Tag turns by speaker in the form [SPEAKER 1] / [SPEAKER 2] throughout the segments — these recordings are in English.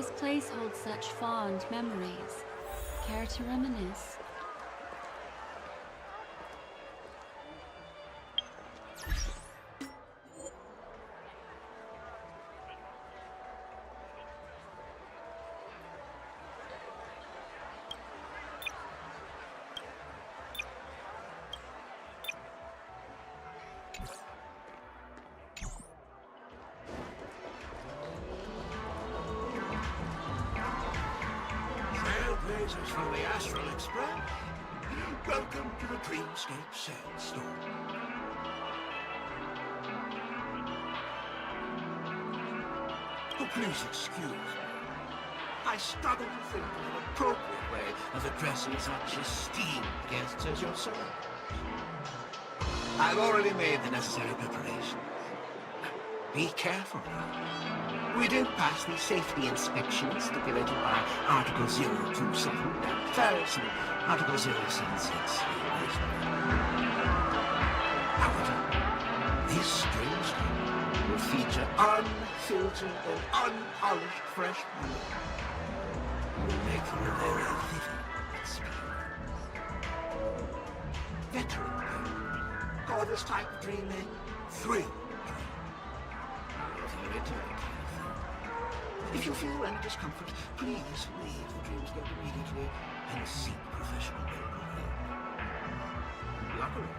[SPEAKER 1] This place holds such fond memories. Care to reminisce?
[SPEAKER 2] Trailblazers from the Astral Express. Welcome to the Dreamscape Sandstorm. Oh, please excuse me. I struggle to think of an appropriate way of addressing such esteemed guests as yourselves. I've already made the necessary preparations. Be careful, though. We did pass the safety inspection stipulated by Article 027 and Ferris and Article 076. However, this strange game will feature unfiltered and unpolished fresh meat. It will make for a very vivid experience. Veteran game. Call this type of dreaming thrill. If you feel any discomfort, please leave the Dreamscape immediately and seek professional help. Luckily,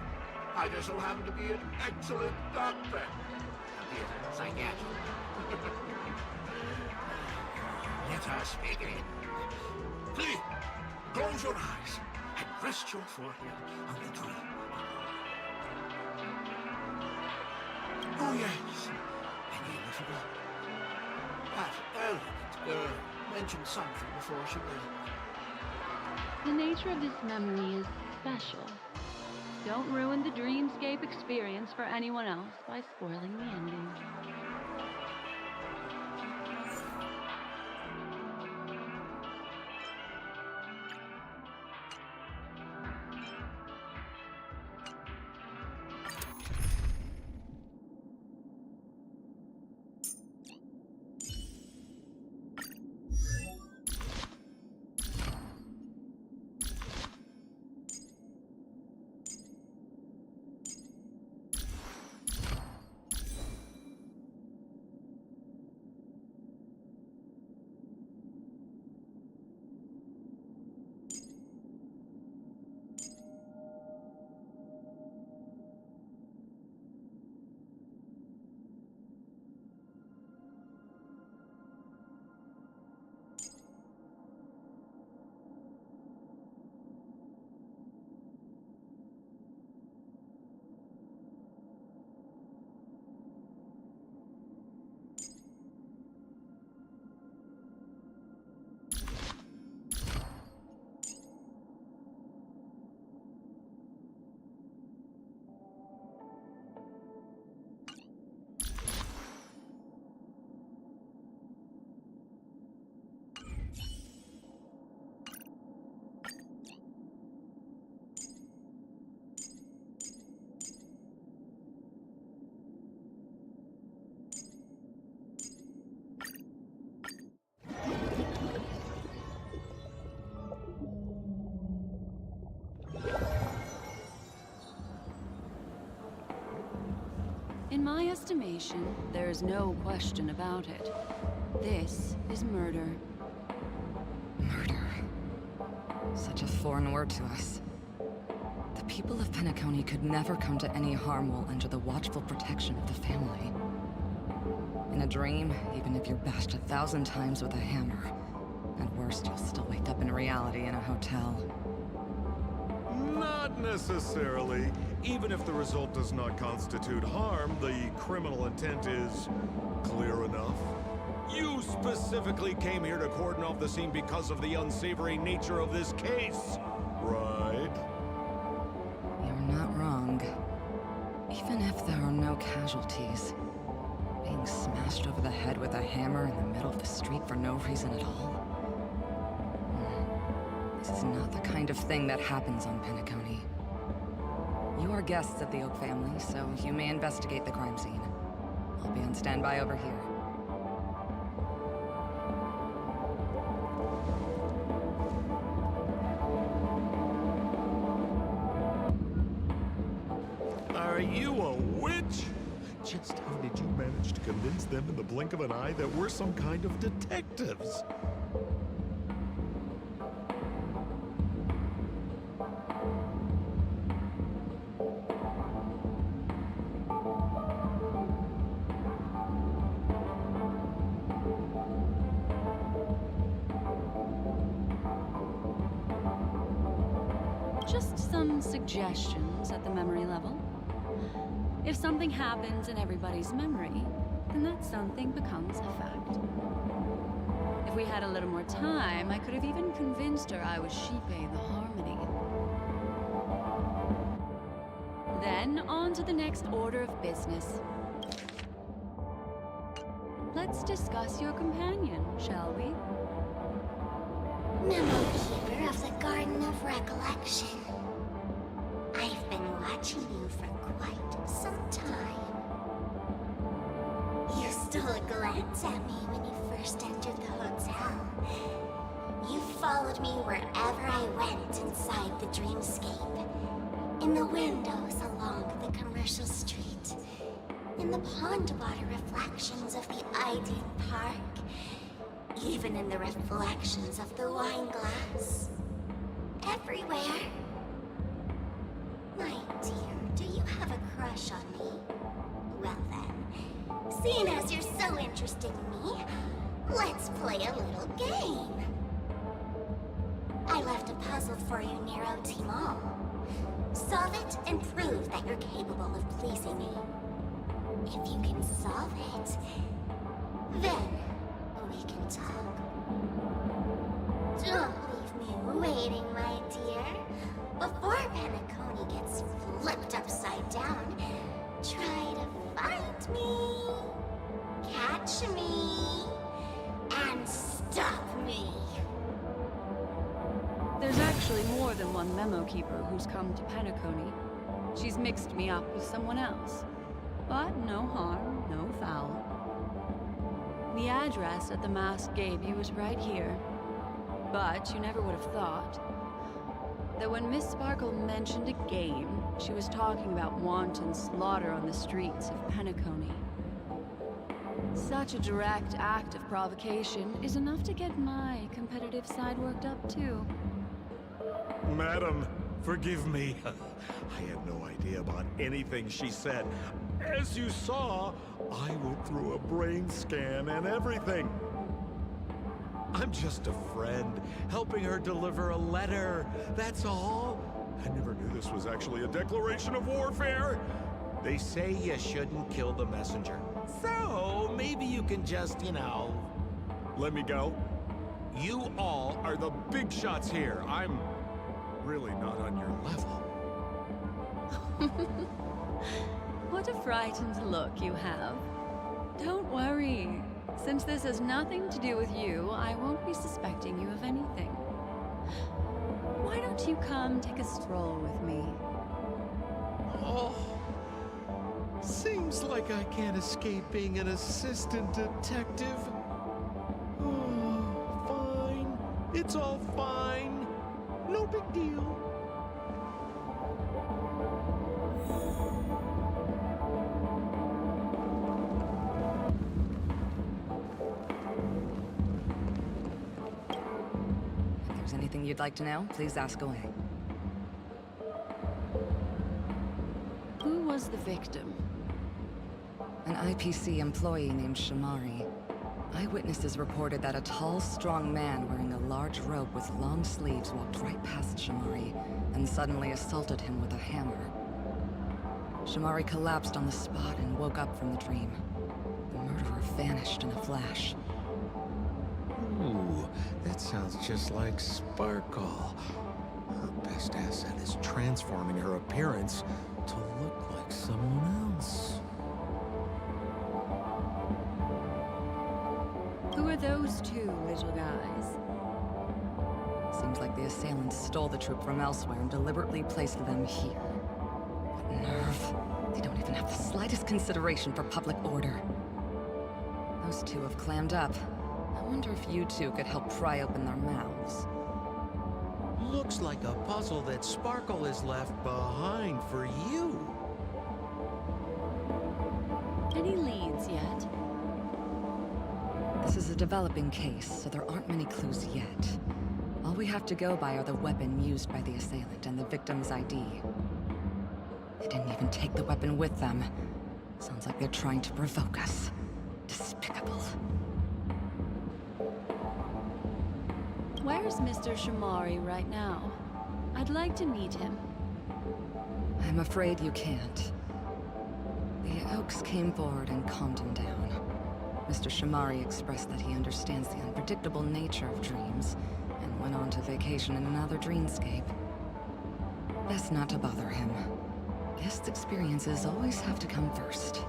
[SPEAKER 2] I just so happen to be an excellent doctor. A psychiatrist. Let us begin. Please, close your eyes and rest your forehead on the dream. Oh yes, and you forgot. That elegant girl mentioned something before she left.
[SPEAKER 1] The nature of this memory is special. Don't ruin the Dreamscape experience for anyone else by spoiling the ending. In my estimation, there is no question about it. This is murder.
[SPEAKER 3] Murder. Such a foreign word to us. The people of Penacony could never come to any harm while under the watchful protection of the family. In a dream, even if you're bashed 1,000 times with a hammer, at worst you'll still wake up in reality in a hotel.
[SPEAKER 4] Not necessarily. Even if the result does not constitute harm, the criminal intent is clear enough. You specifically came here to cordon off the scene because of the unsavory nature of this case, right?
[SPEAKER 3] You're not wrong. Even if there are no casualties, being smashed over the head with a hammer in the middle of the street for no reason at all. This is not the kind of thing that happens on Penacony. You are guests of the Oak family, so you may investigate the crime scene. I'll be on standby over here.
[SPEAKER 4] Are you a witch? Just how did you manage to convince them in the blink of an eye that we're some kind of detectives?
[SPEAKER 1] Just some suggestions at the memory level. If something happens in everybody's memory, then that something becomes a fact. If we had a little more time, I could have even convinced her I was Shipe the Harmony. Then, on to the next order of business. Let's discuss your companion, shall we?
[SPEAKER 5] Memo Keeper of the Garden of Recollection. I've been watching you for quite some time. You stole a glance at me when you first entered the hotel. You followed me wherever I went inside the dreamscape. In the windows along the commercial street. In the pond water reflections of the Iden Park. Even in the reflections of the wine glass. Everywhere. My dear, do you have a crush on me? Well then, seeing as you're so interested in me, let's play a little game. I left a puzzle for you near OT Mall. Solve it and prove that you're capable of pleasing me. If you can solve it, then we can talk. Don't leave me waiting, my dear. Before Penacony gets flipped upside down, try to find me, catch me, and stop me.
[SPEAKER 1] There's actually more than one Memo Keeper who's come to Penacony. She's mixed me up with someone else. But no harm, no foul. The address that the mask gave you is right here. But you never would have thought that when Miss Sparkle mentioned a game, she was talking about wanton slaughter on the streets of Penacony. Such a direct act of provocation is enough to get my competitive side worked up too.
[SPEAKER 4] Madam, forgive me. I had no idea about anything she said. As you saw, I went through a brain scan and everything. I'm just a friend, helping her deliver a letter. That's all. I never knew this was actually a declaration of warfare. They say you shouldn't kill the messenger. So, maybe you can just, let me go. You all are the big shots here. I'm really not on your level.
[SPEAKER 1] What a frightened look you have. Don't worry. Since this has nothing to do with you, I won't be suspecting you of anything. Why don't you come take a stroll with me?
[SPEAKER 4] Oh, seems like I can't escape being an assistant detective. Oh, fine. It's all fine. No big deal.
[SPEAKER 3] If there's anything you'd like to know, please ask away.
[SPEAKER 1] Who was the victim?
[SPEAKER 3] An IPC employee named Shamari. Eyewitnesses reported that a tall, strong man wearing a large robe with long sleeves walked right past Shamari and suddenly assaulted him with a hammer. Shamari collapsed on the spot and woke up from the dream. The murderer vanished in a flash.
[SPEAKER 4] Ooh, that sounds just like Sparkle. Her best asset is transforming her appearance to look like someone else.
[SPEAKER 1] Who are those two little guys?
[SPEAKER 3] Seems like the assailants stole the troop from elsewhere and deliberately placed them here. What nerve. They don't even have the slightest consideration for public order. Those two have clammed up. I wonder if you two could help pry open their mouths.
[SPEAKER 6] Looks like a puzzle that Sparkle has left behind for you.
[SPEAKER 1] Any leads yet?
[SPEAKER 3] This is a developing case, so there aren't many clues yet. All we have to go by are the weapon used by the assailant and the victim's ID. They didn't even take the weapon with them. Sounds like they're trying to provoke us. Despicable.
[SPEAKER 1] Where's Mr. Shamari right now? I'd like to meet him.
[SPEAKER 3] I'm afraid you can't. The Oaks came forward and calmed him down. Mr. Shamari expressed that he understands the unpredictable nature of dreams, and went on to vacation in another dreamscape. Best not to bother him. Guest experiences always have to come first.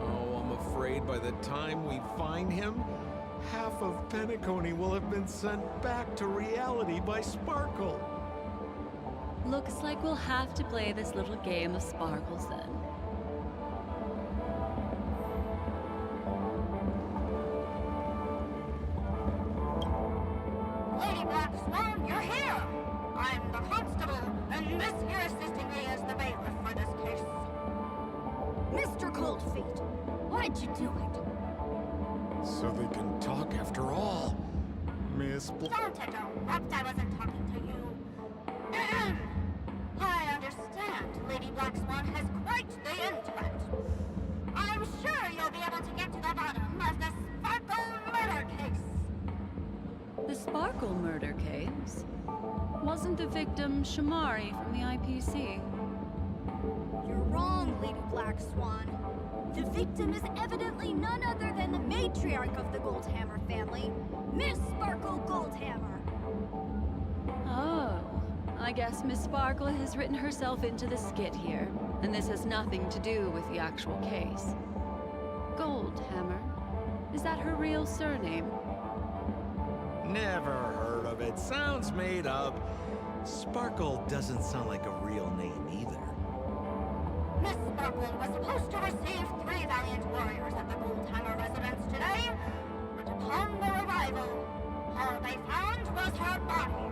[SPEAKER 4] Oh, I'm afraid by the time we find him, half of Penacony will have been sent back to reality by Sparkle.
[SPEAKER 1] Looks like we'll have to play this little game of sparkles then.
[SPEAKER 6] Lady Black Swan, you're here! I'm the constable, and this here assisting me is the bailiff for this case.
[SPEAKER 5] Mr. Coldfeet, why'd you do it?
[SPEAKER 4] So they can talk after all. Miss
[SPEAKER 6] Don't interrupt, I wasn't talking to you. I understand Lady Black Swan has quite the intellect. I'm sure you'll be able to get to the bottom of the Sparkle murder case.
[SPEAKER 1] The Sparkle murder case? Wasn't the victim Shamari from the IPC?
[SPEAKER 5] You're wrong, Lady Black Swan. The victim is evidently none other than the matriarch of the Goldhammer family, Miss Sparkle Goldhammer.
[SPEAKER 1] Oh, I guess Miss Sparkle has written herself into the skit here, and this has nothing to do with the actual case. Goldhammer? Is that her real surname?
[SPEAKER 7] Never heard of it. Sounds made up. Sparkle doesn't sound like a real name either.
[SPEAKER 6] Miss Sparkle was supposed to receive 3 valiant warriors at the Goldhammer residence today, but upon their arrival, all they found was her body.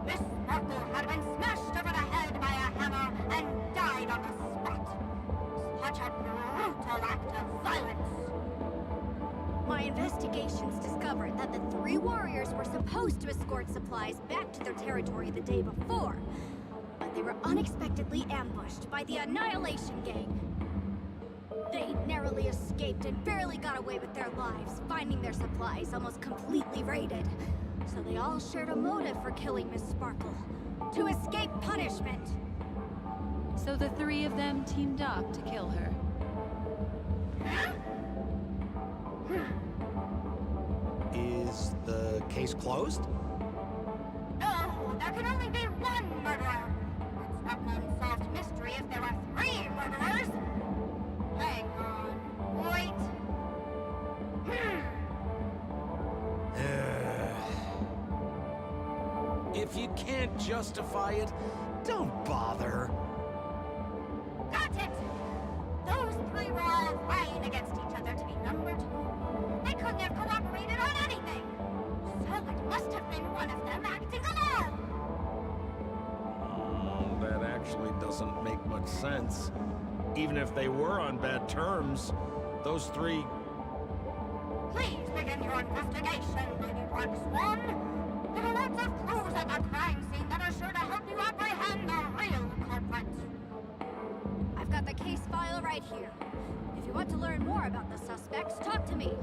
[SPEAKER 6] Miss Sparkle had been smashed over the head by a hammer and died on the spot. Such a brutal act of violence.
[SPEAKER 5] My investigations discovered that the 3 warriors were supposed to escort supplies back to their territory the day before, but they were unexpectedly ambushed by the Annihilation Gang. They narrowly escaped and barely got away with their lives, finding their supplies almost completely raided. So they all shared a motive for killing Miss Sparkle, to escape punishment.
[SPEAKER 1] So the 3 of them teamed up to kill her.
[SPEAKER 7] Is the case closed?
[SPEAKER 6] No, there can only be one murderer. It's not an unsolved mystery if there are 3 murderers. Hang on. Wait.
[SPEAKER 7] If you can't justify it, don't bother.
[SPEAKER 6] Got it! Those 3 were all vying against each other to be number 2. They couldn't have cooperated on anything. So it must have been one of them acting alone.
[SPEAKER 7] That actually doesn't make much sense. Even if they were on bad terms, those 3...
[SPEAKER 6] Please begin your investigation, Lady Black Swan. There are lots of clues at the crime scene that are sure to help you apprehend the real culprit.
[SPEAKER 5] I've got the case file right here. If you want to learn more about the suspects, talk to me.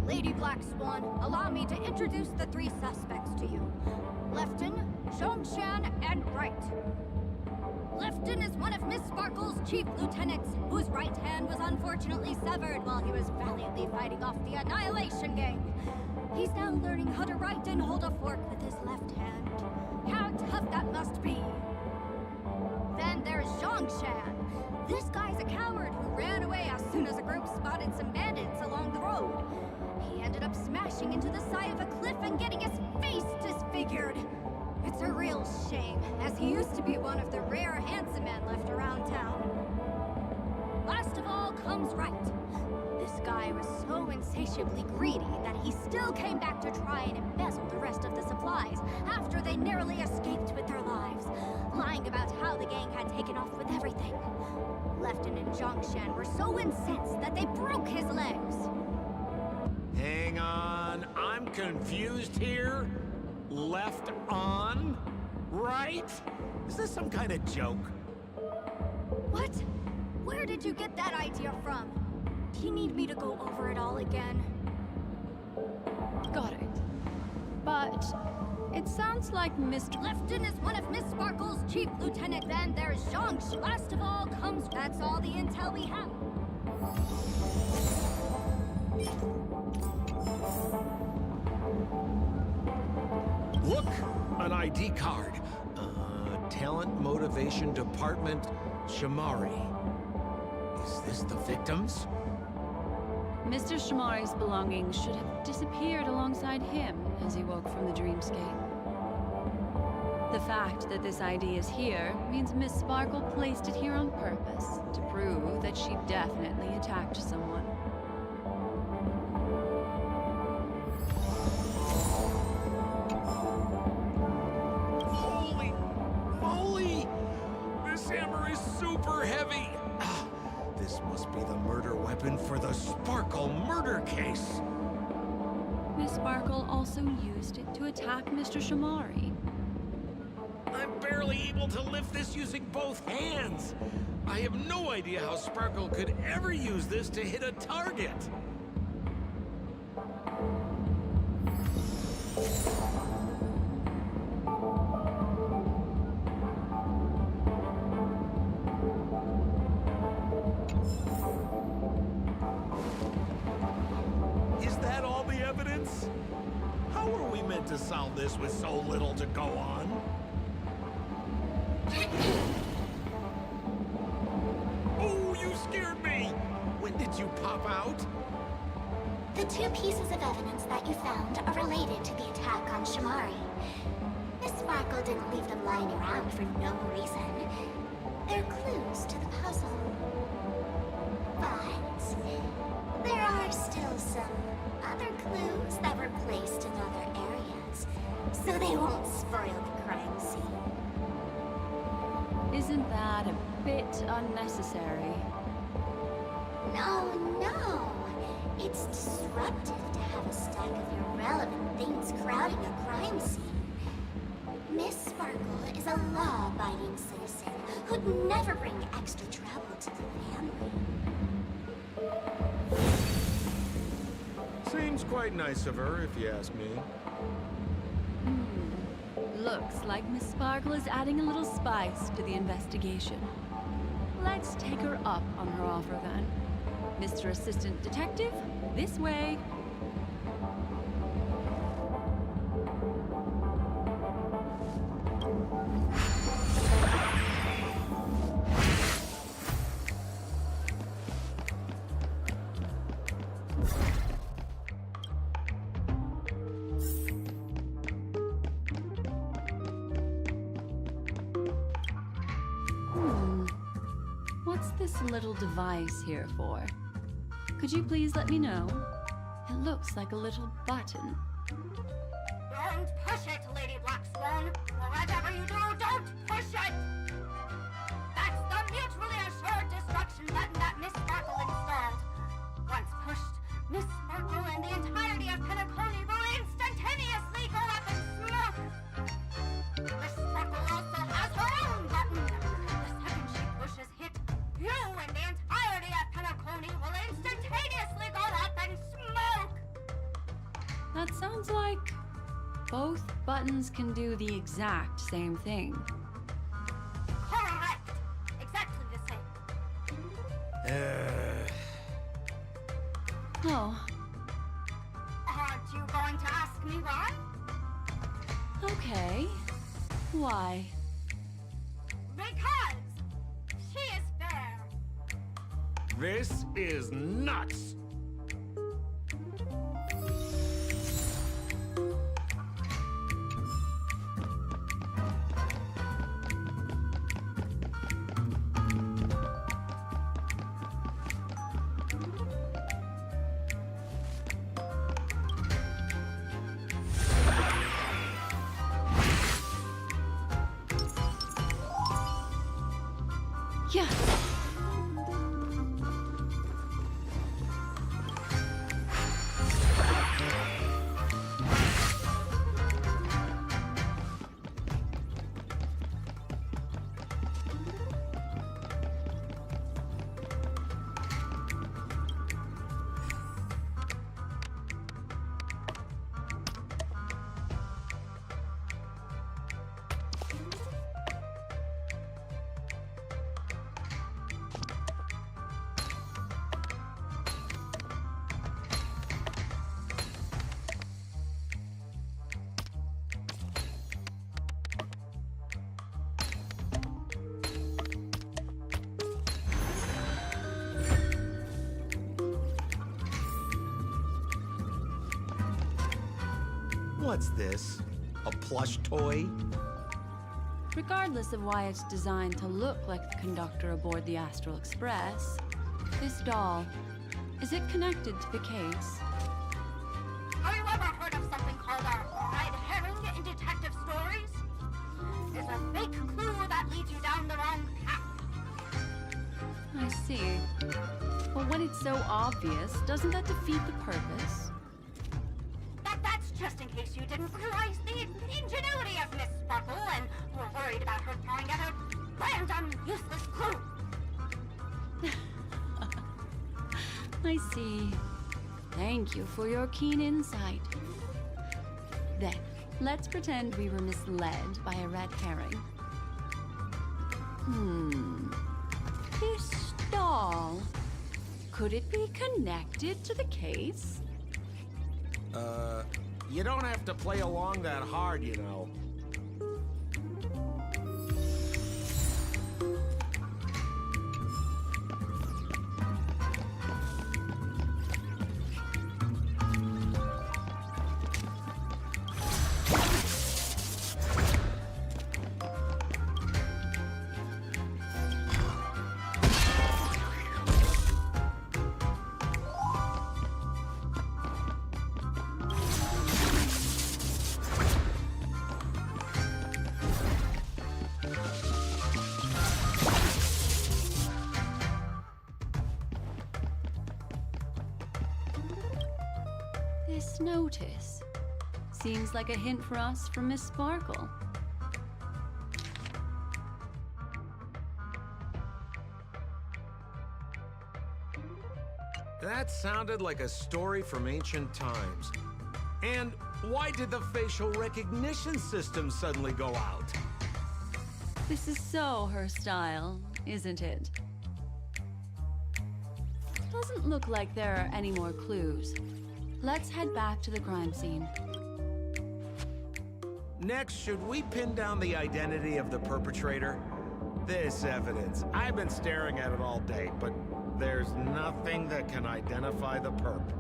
[SPEAKER 5] Lady Black Swan, allow me to introduce the 3 suspects to you. Lefton, Zhongshan, and Bright. Lefton is one of Miss Sparkle's chief lieutenants, whose right hand was unfortunately severed while he was valiantly fighting off the Annihilation Gang. He's now learning how to write and hold a fork with his left hand. How tough that must be! Then there's Zhongshan. This guy's a coward who ran away as soon as a group spotted some bandits along the road. He ended up smashing into the side of a cliff and getting his face disfigured. It's a real shame, as he used to be one of the rare handsome men left around town. Last of all comes Wright. This
[SPEAKER 6] guy was so insatiably greedy that he still came back to try and embezzle the rest of the supplies after they narrowly escaped with their lives, lying about how the gang had taken off with everything. Lefton and Zhongshan were so incensed that they broke his legs.
[SPEAKER 7] Hang on, I'm confused here. Left on? Right? Is this some kind of joke?
[SPEAKER 6] What? Where did you get that idea from? Do you need me to go over it all again?
[SPEAKER 1] Got it. But it sounds like Mr.
[SPEAKER 6] Lefton is one of Miss Sparkle's chief lieutenant, then there's Zhongsh. Last of all comes... That's all the intel we have.
[SPEAKER 7] Look! An ID card. Talent Motivation Department, Shamari. Is this the victims?
[SPEAKER 1] Mr. Shamari's belongings should have disappeared alongside him as he woke from the dreamscape. The fact that this ID is here means Miss Sparkle placed it here on purpose to prove that she definitely attacked someone.
[SPEAKER 7] Holy moly! This hammer is super heavy! This must be the murder weapon for the Sparkle murder case!
[SPEAKER 1] Miss Sparkle also used it to attack Mr. Shamari.
[SPEAKER 7] I'm barely able to lift this using both hands! I have no idea how Sparkle could ever use this to hit a target! Is that all the evidence? How are we meant to solve this with so little to go on? Oh, you scared me! When did you pop out?
[SPEAKER 5] The two pieces of evidence that you found are related to the attack on Shamari. Miss Sparkle didn't leave them lying around for no reason. They're clues to the puzzle. But there are still some other clues that were placed in other areas, so they won't spoil the crime scene.
[SPEAKER 1] Isn't that a bit unnecessary?
[SPEAKER 5] No, no. It's disruptive to have a stack of irrelevant things crowding a crime scene. Miss Sparkle is a law-abiding citizen who'd never bring extra trouble to the family.
[SPEAKER 4] Seems quite nice of her, if you ask me.
[SPEAKER 1] Looks like Miss Sparkle is adding a little spice to the investigation. Let's take her up on her offer then. Mr. Assistant Detective, this way. What's this little device here for? Could you please let me know? It looks like a little button.
[SPEAKER 6] Don't push it, Lady Black Swan. Whatever you do, don't push it! That's the mutually assured destruction button that Miss Sparkle installed. Once pushed, Miss Sparkle and the entirety of Penacony will instantaneously go up in smoke! Miss Sparkle also has her own button. The second she pushes hit, you and the entirety of Penacony will instantaneously go up in smoke!
[SPEAKER 1] That sounds like both buttons can do the exact same thing.
[SPEAKER 6] Correct! Exactly the same.
[SPEAKER 1] Oh,
[SPEAKER 6] Aren't you going to ask me why?
[SPEAKER 1] okay. Why?
[SPEAKER 6] Because she is fair.
[SPEAKER 7] This is nuts!
[SPEAKER 1] Yeah.
[SPEAKER 7] What's this? A plush toy?
[SPEAKER 1] Regardless of why it's designed to look like the conductor aboard the Astral Express, this doll, is it connected to the case?
[SPEAKER 6] Have you ever heard of something called a red herring in detective stories? It's a fake clue that leads you down the wrong path.
[SPEAKER 1] I see. But when it's so obvious, doesn't that defeat the purpose?
[SPEAKER 6] That's just in case you didn't realize the ingenuity of Miss Sparkle and were worried about her throwing out a random, useless clue.
[SPEAKER 1] I see. Thank you for your keen insight. Then, let's pretend we were misled by a red herring. This doll, could it be connected to the case?
[SPEAKER 7] You don't have to play along that hard, you know.
[SPEAKER 1] This notice seems like a hint for us from Miss Sparkle.
[SPEAKER 7] That sounded like a story from ancient times. And why did the facial recognition system suddenly go out?
[SPEAKER 1] This is so her style, isn't it? Doesn't look like there are any more clues. Let's head back to the crime scene.
[SPEAKER 7] Next, should we pin down the identity of the perpetrator? This evidence, I've been staring at it all day, but there's nothing that can identify the perp.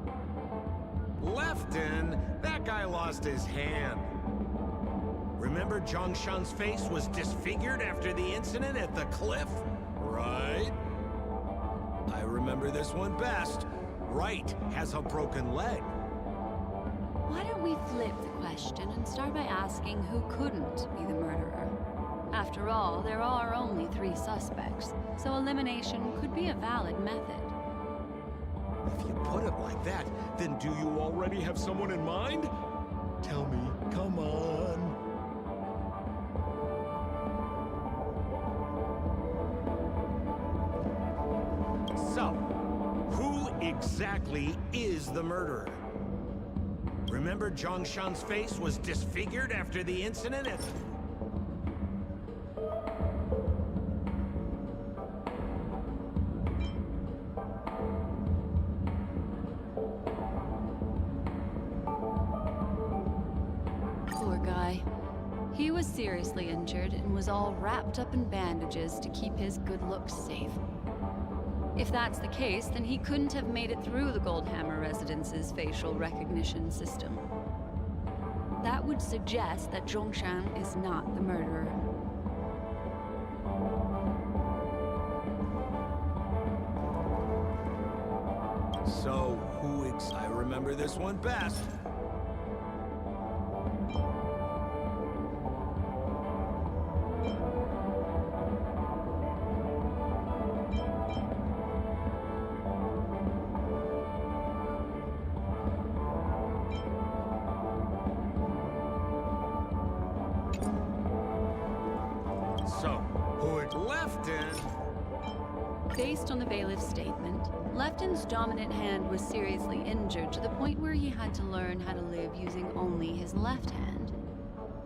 [SPEAKER 7] Lefton, that guy lost his hand. Remember Zhongshan's face was disfigured after the incident at the cliff? Right? I remember this one best. Wright has a broken leg.
[SPEAKER 1] Why don't we flip the question and start by asking who couldn't be the murderer? After all, there are only 3 suspects, so elimination could be a valid method.
[SPEAKER 7] If you put it like that, then do you already have someone in mind? Tell me, come on. So, who exactly is the murderer? Remember Zhongshan's face was disfigured after the incident at...
[SPEAKER 1] Poor guy. He was seriously injured and was all wrapped up in bandages to keep his good looks safe. If that's the case, then he couldn't have made it through the Goldhammer residence's facial recognition system. That would suggest that Zhongshan is not the murderer.
[SPEAKER 7] So, I remember this one best. Lefton.
[SPEAKER 1] Based on the bailiff's statement, Lefton's dominant hand was seriously injured to the point where he had to learn how to live using only his left hand.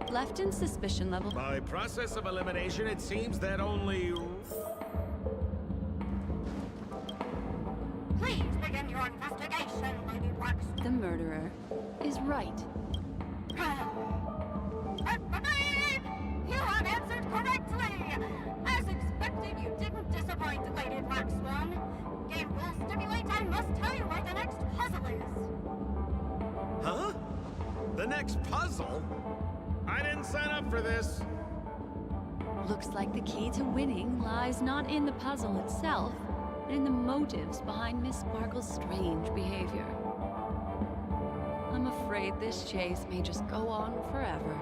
[SPEAKER 1] Lefton's suspicion level...
[SPEAKER 7] By process of elimination, it seems that only...
[SPEAKER 6] Please begin your investigation, Lady Blackstone.
[SPEAKER 1] The murderer is right.
[SPEAKER 6] You have answered correctly! As expected, you didn't disappoint, Lady Black Swan. Game rules stipulate I must tell you where the next puzzle is.
[SPEAKER 7] Huh? The next puzzle? I didn't sign up for this.
[SPEAKER 1] Looks like the key to winning lies not in the puzzle itself, but in the motives behind Miss Sparkle's strange behavior. I'm afraid this chase may just go on forever.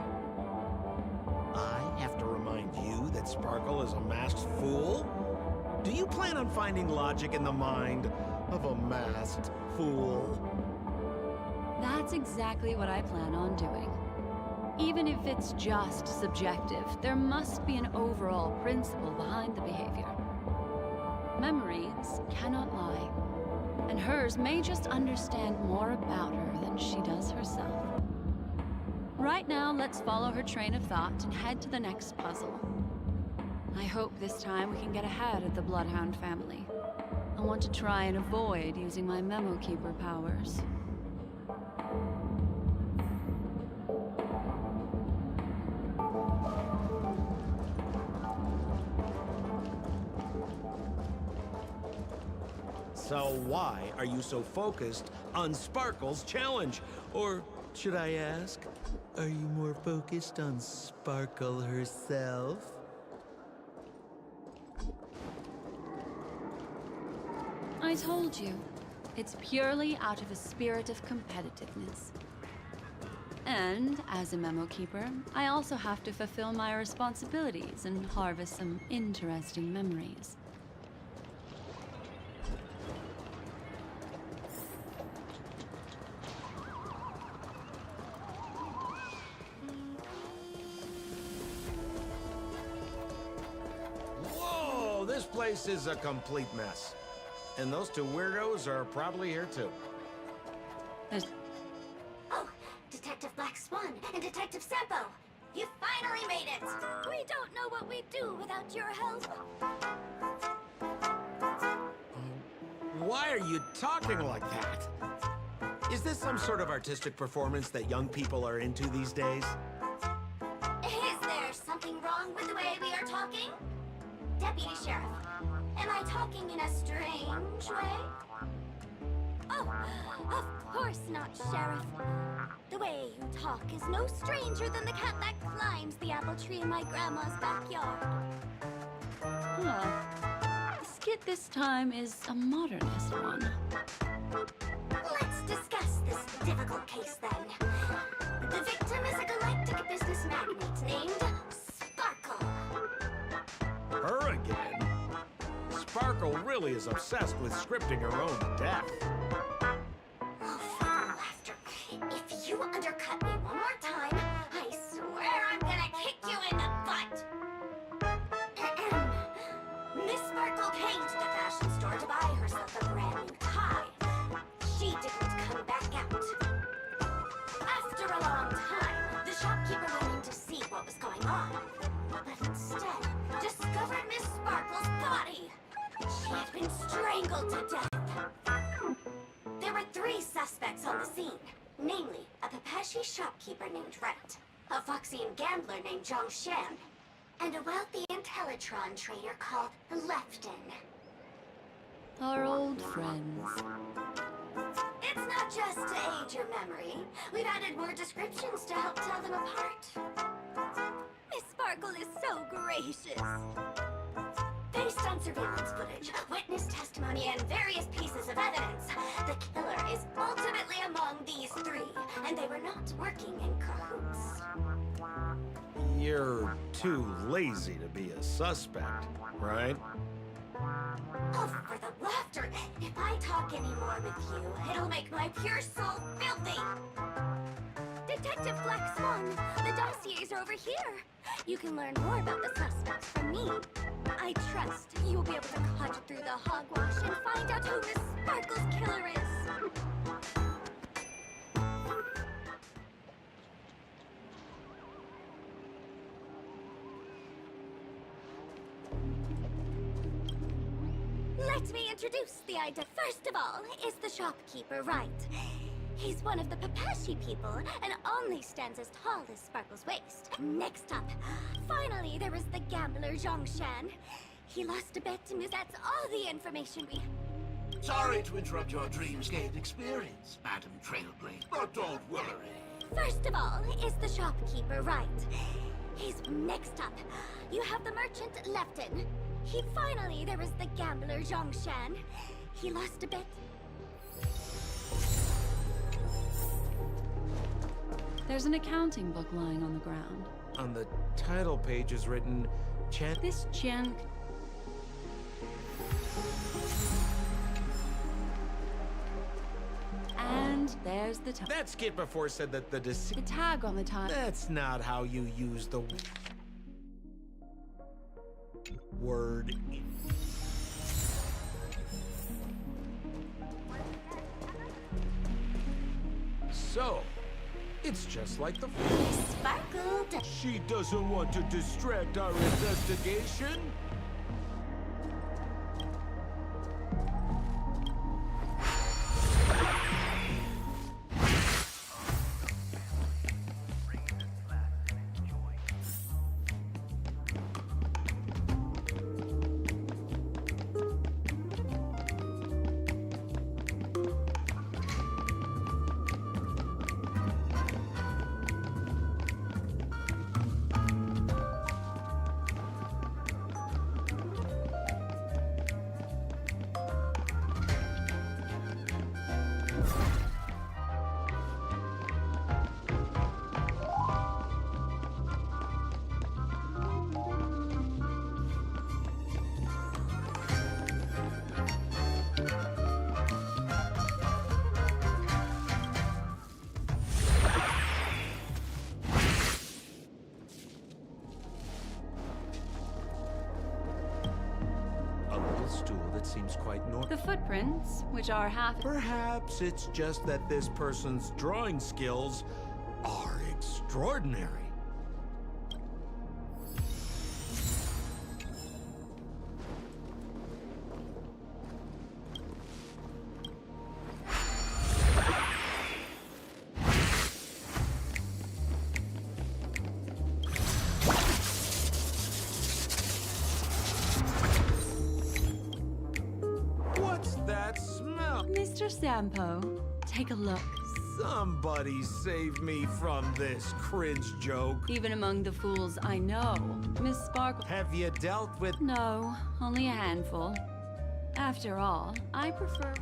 [SPEAKER 7] I have to remind you that Sparkle is a masked fool? Do you plan on finding logic in the mind of a masked fool?
[SPEAKER 1] That's exactly what I plan on doing. Even if it's just subjective, there must be an overall principle behind the behavior. Memories cannot lie, and hers may just understand more about her than she does herself. Right now, let's follow her train of thought and head to the next puzzle. I hope this time we can get ahead of the Bloodhound family. I want to try and avoid using my Memo Keeper powers.
[SPEAKER 7] So why are you so focused on Sparkle's challenge? Or should I ask, are you more focused on Sparkle herself?
[SPEAKER 1] I told you, it's purely out of a spirit of competitiveness. And as a Memo Keeper, I also have to fulfill my responsibilities and harvest some interesting memories.
[SPEAKER 7] Whoa, this place is a complete mess. And those two weirdos are probably here too.
[SPEAKER 1] There's
[SPEAKER 5] Oh, Detective Black Swan and Detective Sampo! You finally made it! We don't know what we'd do without your help.
[SPEAKER 7] Why are you talking like that? Is this some sort of artistic performance that young people are into these days?
[SPEAKER 5] Is there something wrong with the way we are talking? Deputy Sheriff, am I talking in a strange way? Oh, of course not, Sheriff. The way you talk is no stranger than the cat that climbs the apple tree in my grandma's backyard.
[SPEAKER 1] The skit this time is a modernist one.
[SPEAKER 5] Let's discuss this difficult case then. The victim is a galactic business magnate named Sparkle.
[SPEAKER 7] Her again? Sparkle really is obsessed with scripting her own death.
[SPEAKER 5] Oh, for laughter. If you undercut me one more time, I swear I'm gonna kick you in the butt. Miss Sparkle came to the fashion store to buy herself a brand new tie. She didn't come back out. After a long time, the shopkeeper went in to see what was going on, but instead discovered Miss Sparkle's body. She had been strangled to death. There were 3 suspects on the scene, namely a Pepeshi shopkeeper named Rat, a Foxian gambler named Zhongshan, and a wealthy Intellitron trader called Lefton.
[SPEAKER 1] Our old friends.
[SPEAKER 5] It's not just to aid your memory. We've added more descriptions to help tell them apart. Miss Sparkle is so gracious. Based on surveillance footage, witness testimony, and various pieces of evidence, the killer is ultimately among these 3, and they were not working in cahoots.
[SPEAKER 7] You're too lazy to be a suspect, right?
[SPEAKER 5] Oh, for the laughter! If I talk anymore with you, it'll make my pure soul filthy! Detective Black Swan, the dossiers are over here. You can learn more about the suspects from me. I trust you'll be able to cut through the hogwash and find out who Miss Sparkle's killer is. Let me introduce the idea. First of all, is the shopkeeper, right? He's one of the Papashi people and only stands as tall as Sparkle's waist. Next up, finally, there is the gambler Zhongshan. He lost a bet and that's all the information we...
[SPEAKER 2] Sorry to interrupt your dreamscape experience, Madam Trailblaze, but don't worry.
[SPEAKER 5] First of all, is the shopkeeper, right? He's next up. You have the merchant Lefton. Finally, there is the gambler Zhongshan. He lost a bet.
[SPEAKER 1] There's an accounting book lying on the ground.
[SPEAKER 7] On the title page is written Chen.
[SPEAKER 1] This Chen... And there's the tag.
[SPEAKER 7] That skit before said that the
[SPEAKER 1] The tag on the top.
[SPEAKER 7] That's not how you use the word. So, it's just like the...
[SPEAKER 5] Sparkle.
[SPEAKER 7] She doesn't want to distract our investigation? Stool that seems quite normal.
[SPEAKER 1] The footprints, which are half...
[SPEAKER 7] Perhaps it's just that this person's drawing skills are extraordinary.
[SPEAKER 1] Mr. Sampo, take a look.
[SPEAKER 7] Somebody save me from this cringe joke.
[SPEAKER 1] Even among the fools I know, Miss Sparkle...
[SPEAKER 7] Have you dealt with...
[SPEAKER 1] No, only a handful. After all, I prefer...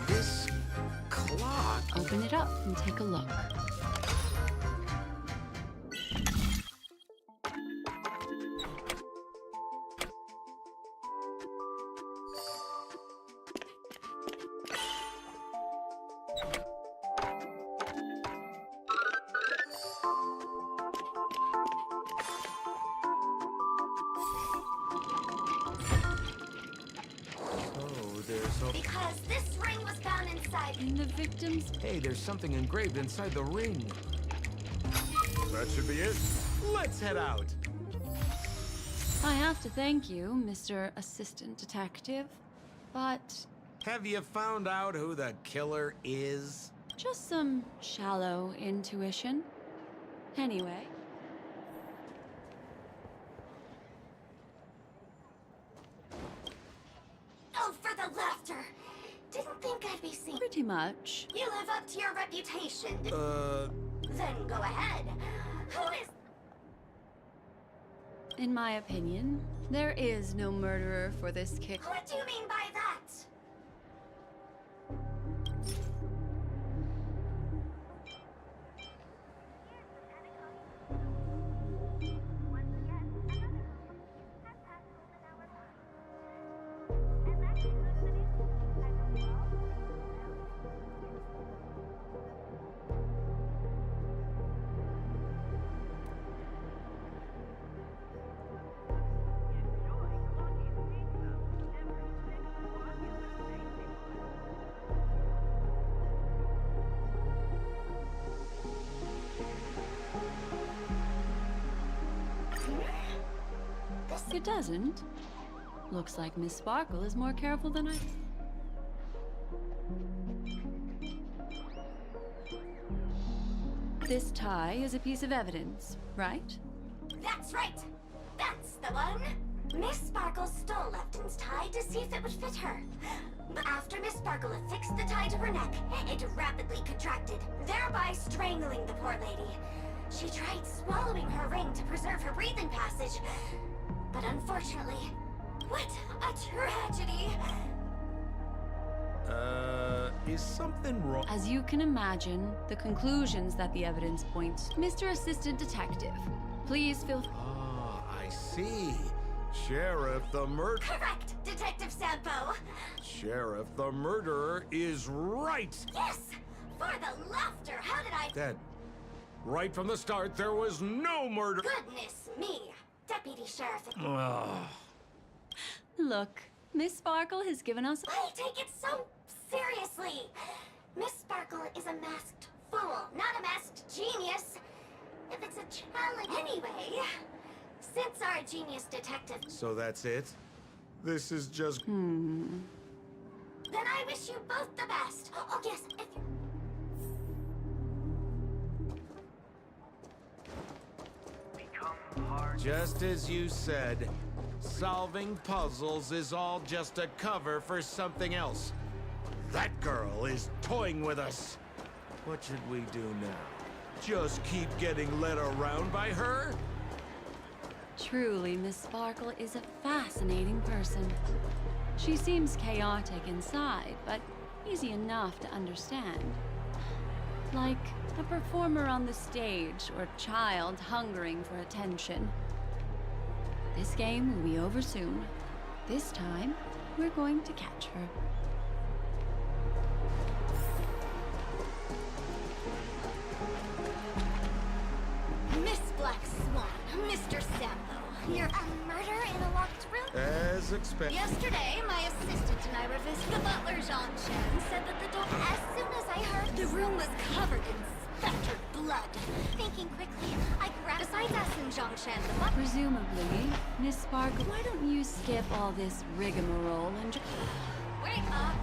[SPEAKER 7] This clock...
[SPEAKER 1] Open it up and take a look.
[SPEAKER 5] Because this ring was found inside.
[SPEAKER 1] In the victim's...
[SPEAKER 7] Hey, there's something engraved inside the ring.
[SPEAKER 4] That should be it.
[SPEAKER 7] Let's head out.
[SPEAKER 1] I have to thank you, Mr. Assistant Detective, but
[SPEAKER 7] Have you found out who the killer is?
[SPEAKER 1] just some shallow intuition. Anyway,
[SPEAKER 5] Oh, for the laughter. Didn't think I'd be seen.
[SPEAKER 1] pretty much.
[SPEAKER 5] You live up to your reputation.
[SPEAKER 7] Uh,
[SPEAKER 5] Then go ahead. Who is...
[SPEAKER 1] In my opinion, there is no murderer for this kick.
[SPEAKER 5] What do you mean by that?
[SPEAKER 1] It doesn't. Looks like Miss Sparkle is more careful than I... This tie is a piece of evidence, right?
[SPEAKER 5] That's right! That's the one! Miss Sparkle stole Lefton's tie to see if it would fit her. But after Miss Sparkle affixed the tie to her neck, it rapidly contracted, thereby strangling the poor lady. She tried swallowing her ring to preserve her breathing passage, but unfortunately, what a tragedy!
[SPEAKER 7] Is something wrong?
[SPEAKER 1] As you can imagine, the conclusions that the evidence points... Mr. Assistant Detective, please feel...
[SPEAKER 7] Ah, I see. Sheriff, the
[SPEAKER 5] Correct, Detective Sampo!
[SPEAKER 7] Sheriff, the murderer is right!
[SPEAKER 5] Yes! For the laughter, how did I...
[SPEAKER 7] Then, right from the start, there was no murder.
[SPEAKER 5] Goodness me! Deputy Sheriff...
[SPEAKER 7] Ugh.
[SPEAKER 1] Look, Miss Sparkle has given us...
[SPEAKER 5] I take it so seriously! Miss Sparkle is a masked fool, not a masked genius! If it's a challenge anyway... Since our genius detective...
[SPEAKER 7] So that's it? This is just...
[SPEAKER 5] Then I wish you both the best! Oh yes, if you...
[SPEAKER 7] Just as you said, solving puzzles is all just a cover for something else. That girl is toying with us. What should we do now? Just keep getting led around by her?
[SPEAKER 1] Truly, Miss Sparkle is a fascinating person. She seems chaotic inside, but easy enough to understand. Like a performer on the stage or a child hungering for attention. This game will be over soon. This time, we're going to catch her.
[SPEAKER 5] Miss Black Swan, Mr. Sampo, you're a murder in a locked room?
[SPEAKER 7] As expected.
[SPEAKER 5] Yesterday, my assistant and I revisited the butler, Jean Chen, said that the door... As soon as I heard, the room was covered in spattered blood. Thinking quickly, I grabbed... Besides asking Jean Chen, the butler...
[SPEAKER 1] Presumably, Miss Sparkle, why don't you skip all this rigmarole and just...
[SPEAKER 5] Wake up!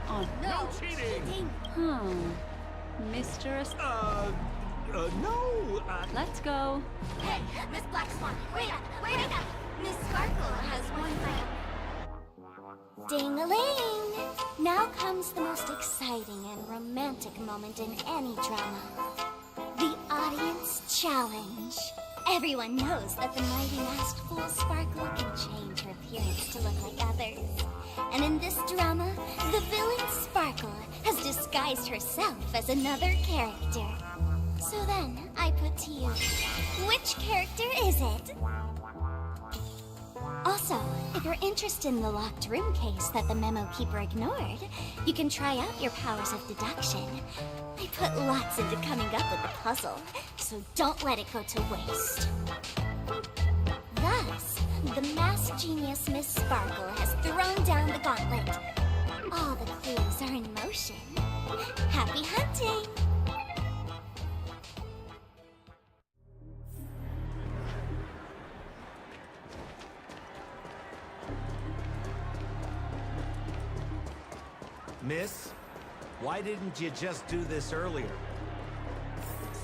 [SPEAKER 1] Oh,
[SPEAKER 5] No
[SPEAKER 7] cheating.
[SPEAKER 1] Mr.
[SPEAKER 7] No,
[SPEAKER 1] Let's go.
[SPEAKER 5] Hey, Miss Black Swan, wait up! Wait up! Miss Sparkle has one thing. Ding-a-ling! Now comes the most exciting and romantic moment in any drama. The audience challenge. Everyone knows that the mighty masked fool Sparkle can change her appearance to look like others. And in this drama, the villain Sparkle has disguised herself as another character. So then, I put to you, which character is it? Also, if you're interested in the locked room case that the memo keeper ignored, you can try out your powers of deduction. I put lots into coming up with the puzzle, so don't let it go to waste. Thus, the masked genius Miss Sparkle has thrown down the gauntlet. All the clues are in motion. Happy hunting!
[SPEAKER 7] Miss, why didn't you just do this earlier?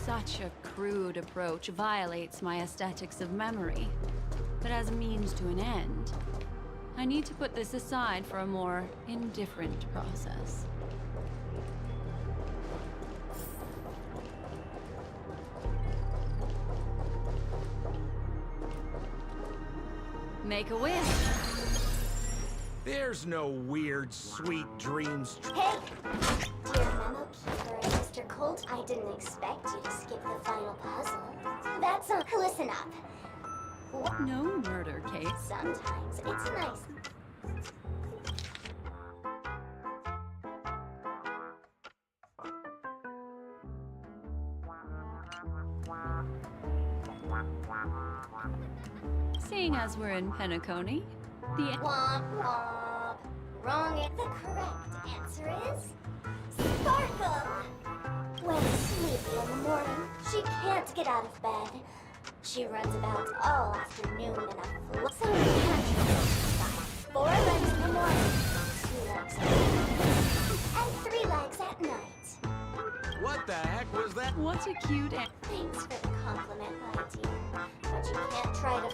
[SPEAKER 1] Such a crude approach violates my aesthetics of memory. But as a means to an end, I need to put this aside for a more indifferent process. Make a wish.
[SPEAKER 7] There's no weird, sweet dreams.
[SPEAKER 5] Hey! Dear Memo Keeper and Mr. Colt, I didn't expect you to skip the final puzzle. That's a... Listen up. What?
[SPEAKER 1] No murder case.
[SPEAKER 5] Sometimes it's nice.
[SPEAKER 1] Seeing as we're in Penacony, the...
[SPEAKER 5] Womp womp. Wrong. The correct answer is... Sparkle! When sleepy in the morning, she can't get out of bed. She runs about all afternoon in a so natural. 4 legs in the morning, 2 legs at night, and 3 legs at night.
[SPEAKER 7] What the heck was that?
[SPEAKER 1] What a cute
[SPEAKER 5] Thanks for the compliment, my dear. But you can't try to...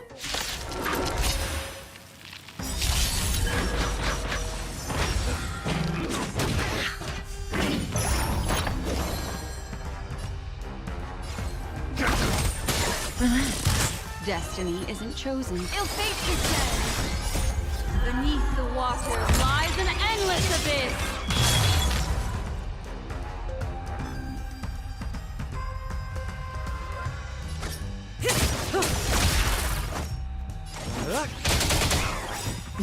[SPEAKER 1] Destiny isn't chosen. Ill fate descends! Beneath the water lies an endless abyss!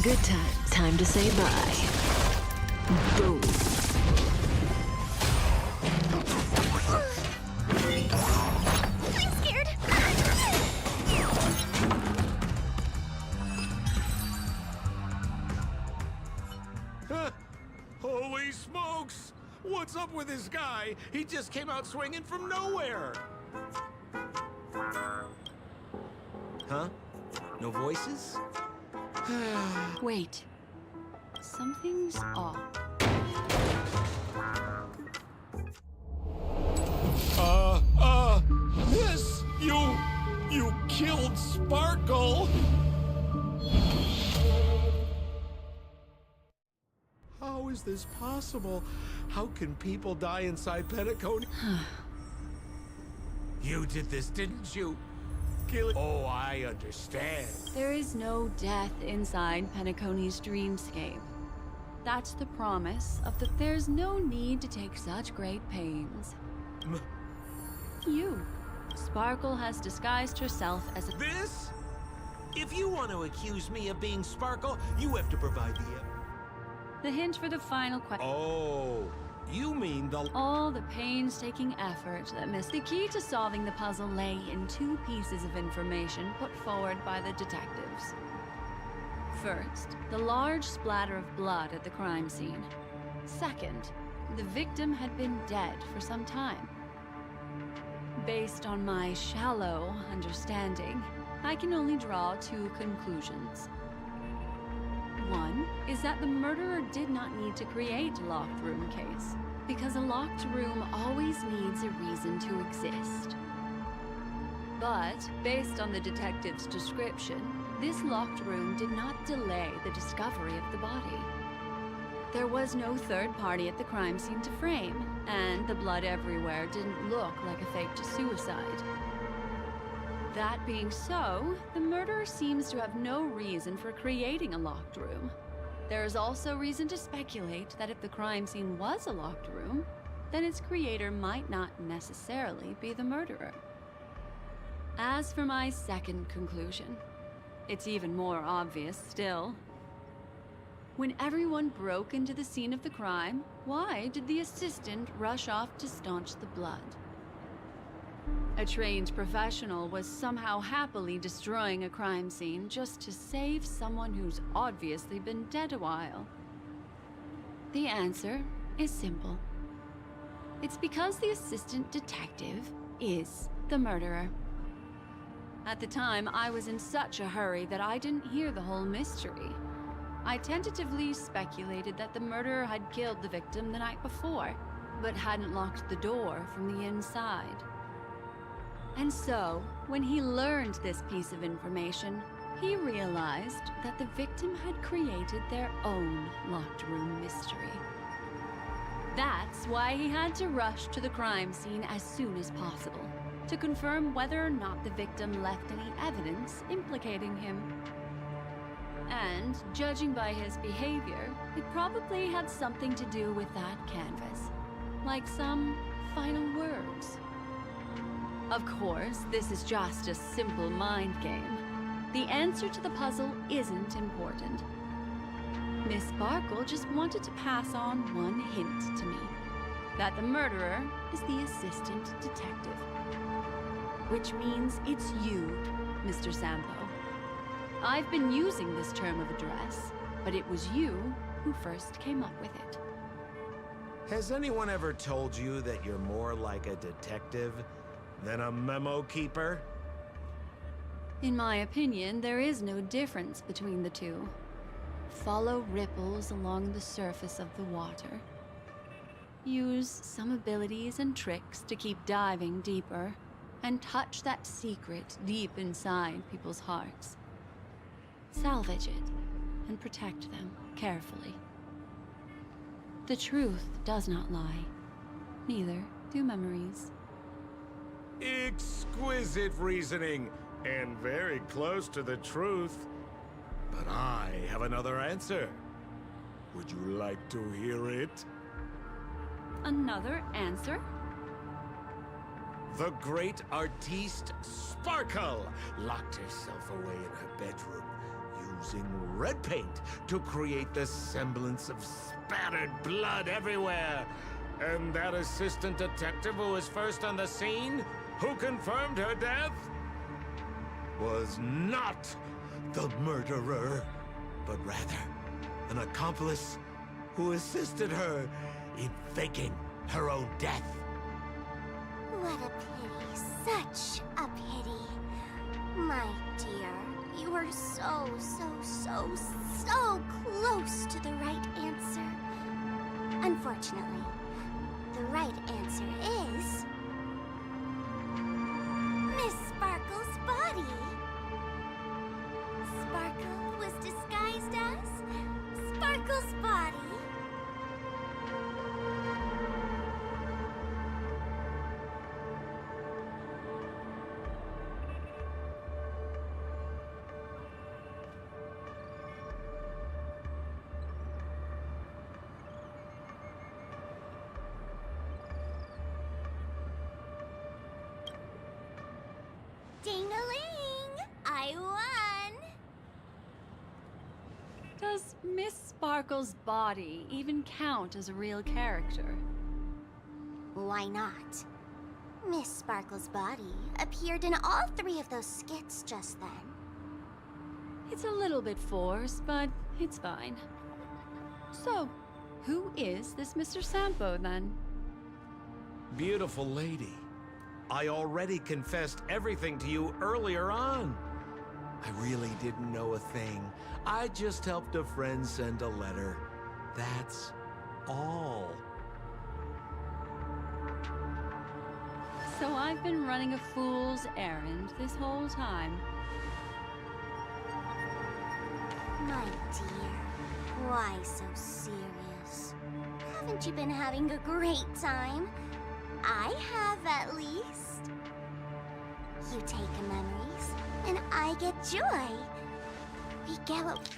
[SPEAKER 8] Good time. Time to say bye. Boom.
[SPEAKER 5] I'm scared!
[SPEAKER 7] Holy smokes! What's up with this guy? He just came out swinging from nowhere. Huh? No voices?
[SPEAKER 1] Wait. Something's off.
[SPEAKER 4] Miss, you killed Sparkle!
[SPEAKER 7] How is this possible? How can people die inside Penacony? You did this, didn't you? Oh, I understand.
[SPEAKER 1] There is no death inside Penacony's dreamscape. That's the promise of the... There's no need to take such great pains. You. Sparkle has disguised herself as a...
[SPEAKER 7] This? If you want to accuse me of being Sparkle, you have to provide
[SPEAKER 1] The hint for the final question.
[SPEAKER 7] Oh, you mean the...
[SPEAKER 1] All the painstaking effort that missed. The key to solving the puzzle lay in 2 pieces of information put forward by the detectives. First, the large splatter of blood at the crime scene. Second, the victim had been dead for some time. Based on my shallow understanding, I can only draw 2 conclusions. One is that the murderer did not need to create a locked room case, because a locked room always needs a reason to exist. But, based on the detective's description, this locked room did not delay the discovery of the body. There was no third party at the crime scene to frame, and the blood everywhere didn't look like a faked suicide. That being so, the murderer seems to have no reason for creating a locked room. There is also reason to speculate that if the crime scene was a locked room, then its creator might not necessarily be the murderer. As for my second conclusion, it's even more obvious still. When everyone broke into the scene of the crime, why did the assistant rush off to staunch the blood? A trained professional was somehow happily destroying a crime scene just to save someone who's obviously been dead a while. The answer is simple. It's because the assistant detective is the murderer. At the time, I was in such a hurry that I didn't hear the whole mystery. I tentatively speculated that the murderer had killed the victim the night before, but hadn't locked the door from the inside. And so, when he learned this piece of information, he realized that the victim had created their own locked room mystery. That's why he had to rush to the crime scene as soon as possible, to confirm whether or not the victim left any evidence implicating him. And, judging by his behavior, it probably had something to do with that canvas, like some final words. Of course, this is just a simple mind game. The answer to the puzzle isn't important. Miss Sparkle just wanted to pass on one hint to me, that the murderer is the assistant detective. Which means it's you, Mr. Sampo. I've been using this term of address, but it was you who first came up with it.
[SPEAKER 7] Has anyone ever told you that you're more like a detective than a memo keeper?
[SPEAKER 1] In my opinion, there is no difference between the two. Follow ripples along the surface of the water. Use some abilities and tricks to keep diving deeper, and touch that secret deep inside people's hearts. Salvage it, and protect them carefully. The truth does not lie. Neither do memories.
[SPEAKER 4] Exquisite reasoning, and very close to the truth. But I have another answer. Would you like to hear it?
[SPEAKER 1] Another answer?
[SPEAKER 4] The great artiste Sparkle locked herself away in her bedroom using red paint to create the semblance of spattered blood everywhere. And that assistant detective who was first on the scene, who confirmed her death, was not the murderer, but rather an accomplice who assisted her in faking her own death.
[SPEAKER 5] What a pity. Such a pity. My dear, you were so close to the right answer. Unfortunately, the right answer is... Miss Sparkle's body. Sparkle was disguised as Sparkle's body. Ding-a-ling! I won!
[SPEAKER 1] Does Miss Sparkle's body even count as a real character?
[SPEAKER 5] Why not? Miss Sparkle's body appeared in all 3 of those skits just then.
[SPEAKER 1] It's a little bit forced, but it's fine. So, who is this Mr. Sampo, then?
[SPEAKER 7] Beautiful lady. I already confessed everything to you earlier on. I really didn't know a thing. I just helped a friend send a letter. That's all.
[SPEAKER 1] So I've been running a fool's errand this whole time.
[SPEAKER 5] My dear, why so serious? Haven't you been having a great time? I have, at least. You take memories, and I get joy. We get what...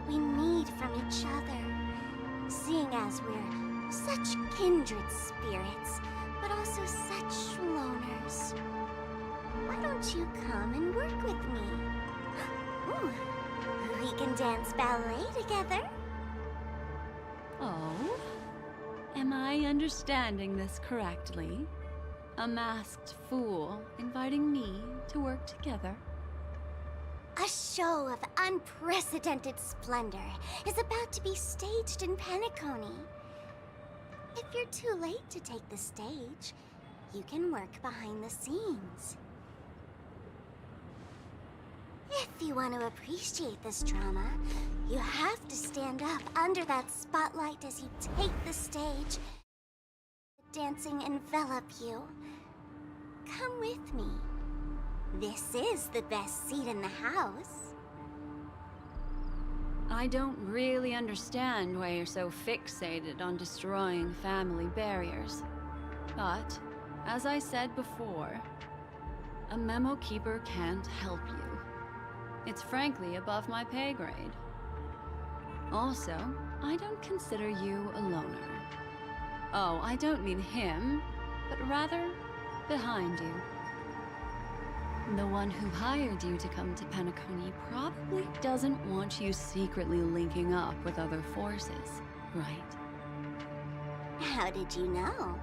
[SPEAKER 5] we need from each other, seeing as we're such kindred spirits, but also such loners. Why don't you come and work with me? Ooh, we can dance ballet together.
[SPEAKER 1] Oh? Am I understanding this correctly? A masked fool inviting me to work together?
[SPEAKER 5] A show of unprecedented splendor is about to be staged in Penacony. If you're too late to take the stage, you can work behind the scenes. If you want to appreciate this drama, you have to stand up under that spotlight as you take the stage. Dancing envelop you. Come with me. This is the best seat in the house.
[SPEAKER 1] I don't really understand why you're so fixated on destroying family barriers. But, as I said before, a memo keeper can't help you. It's frankly above my pay grade. Also, I don't consider you a loner. Oh, I don't mean him, but rather behind you. The one who hired you to come to Penacony probably doesn't want you secretly linking up with other forces, right?
[SPEAKER 5] How did you know?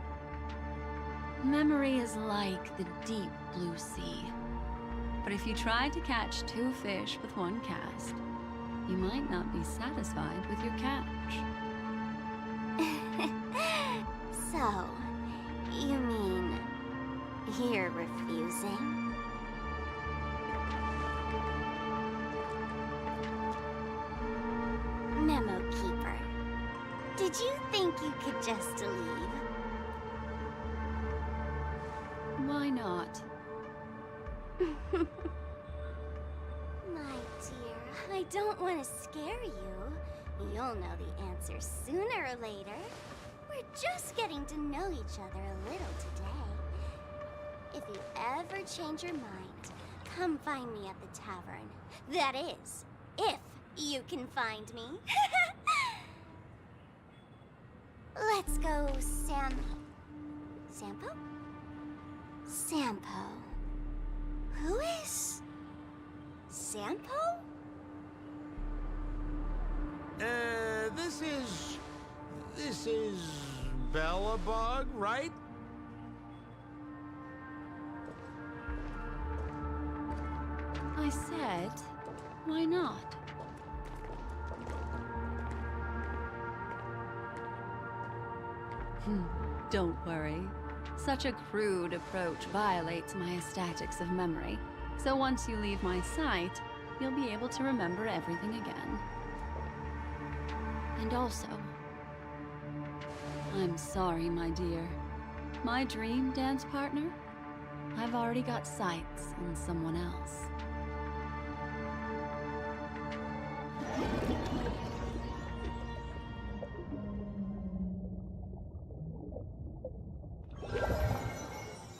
[SPEAKER 1] Memory is like the deep blue sea. But if you try to catch 2 fish with 1 cast, you might not be satisfied with your catch.
[SPEAKER 5] So, you mean you're refusing? Memo Keeper, did you think you could just leave?
[SPEAKER 1] Why not?
[SPEAKER 5] My dear, I don't want to scare you. You'll know the answer sooner or later. We're just getting to know each other a little today. If you ever change your mind, come find me at the tavern. That is, if you can find me. Let's go, Sampo? Sampo. Who is... Sampo?
[SPEAKER 7] This is Belobog, right?
[SPEAKER 1] I said, why not? Don't worry. Such a crude approach violates my statics of memory. So once you leave my sight, you'll be able to remember everything again. And also, I'm sorry, my dear. My dream dance partner? I've already got sights on someone else.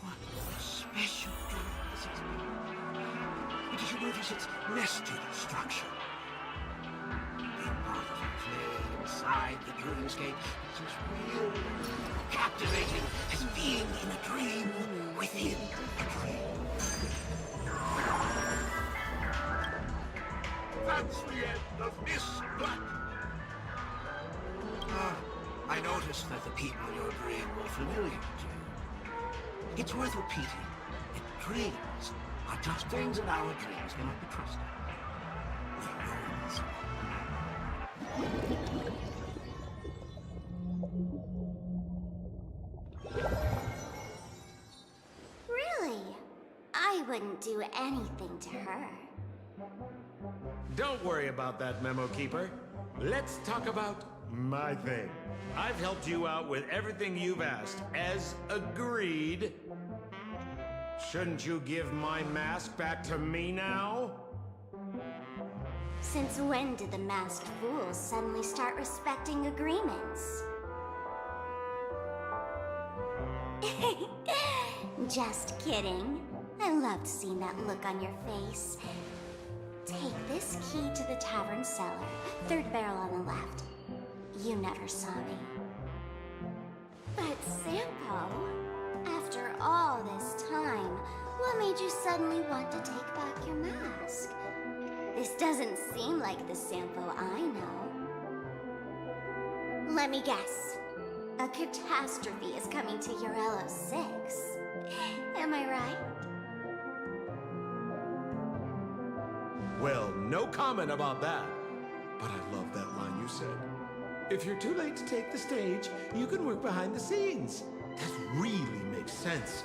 [SPEAKER 2] What special jewel this is? Did you notice its nested structure? Being part of a play inside the dreamscape is as real, captivating as being in a dream within a dream. That's the end of Miss Black. I noticed that the people in your dream were familiar to you. It's worth repeating that dreams are just things in our dreams cannot be trusted.
[SPEAKER 5] Really? I wouldn't do anything to her.
[SPEAKER 7] Don't worry about that, Memo Keeper. Let's talk about my thing. I've helped you out with everything you've asked, as agreed. Shouldn't you give my mask back to me now?
[SPEAKER 5] Since when did the masked fools suddenly start respecting agreements? Just kidding. I loved seeing that look on your face. Take this key to the tavern cellar, third barrel on the left. You never saw me. But Sampo, after all this time, what made you suddenly want to take back your mask? This doesn't seem like the Sampo I know. Let me guess. A catastrophe is coming to Urello 6. Am I right?
[SPEAKER 7] Well, no comment about that. But I love that line you said. If you're too late to take the stage, you can work behind the scenes. That really makes sense.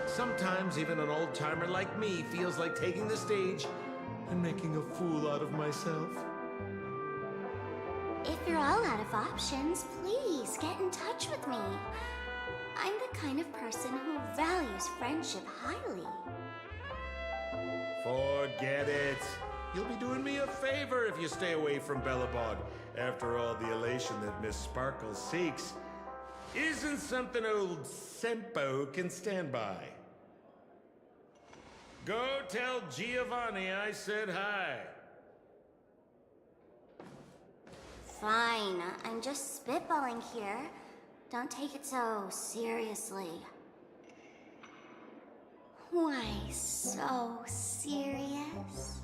[SPEAKER 7] Sometimes even an old-timer like me feels like taking the stage and making a fool out of myself.
[SPEAKER 5] If you're all out of options, please get in touch with me. I'm the kind of person who values friendship highly.
[SPEAKER 7] Forget it. You'll be doing me a favor if you stay away from Belobog. After all, the elation that Miss Sparkle seeks isn't something old Sampo can stand by. Go tell Giovanni I said hi.
[SPEAKER 5] Fine, I'm just spitballing here. Don't take it so seriously. Why so serious?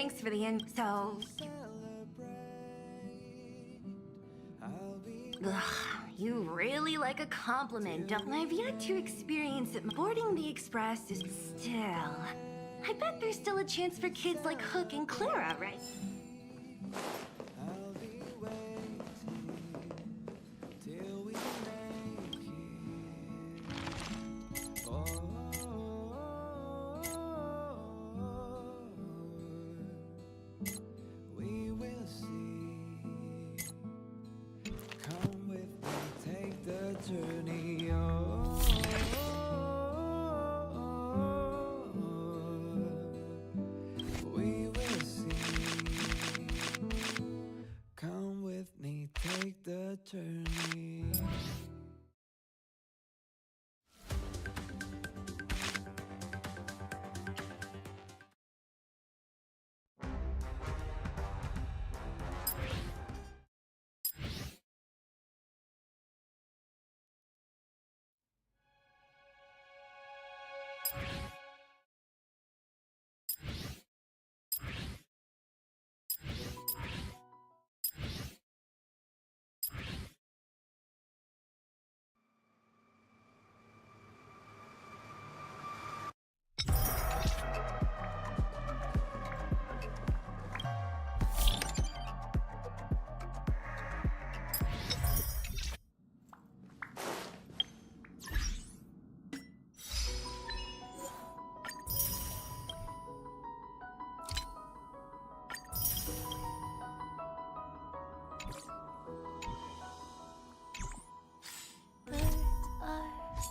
[SPEAKER 6] thanks for the so. Ugh, you really like a compliment, don't I? I've yet to experience it. Boarding the express is still. I bet there's still a chance for kids like Hook and Clara, right?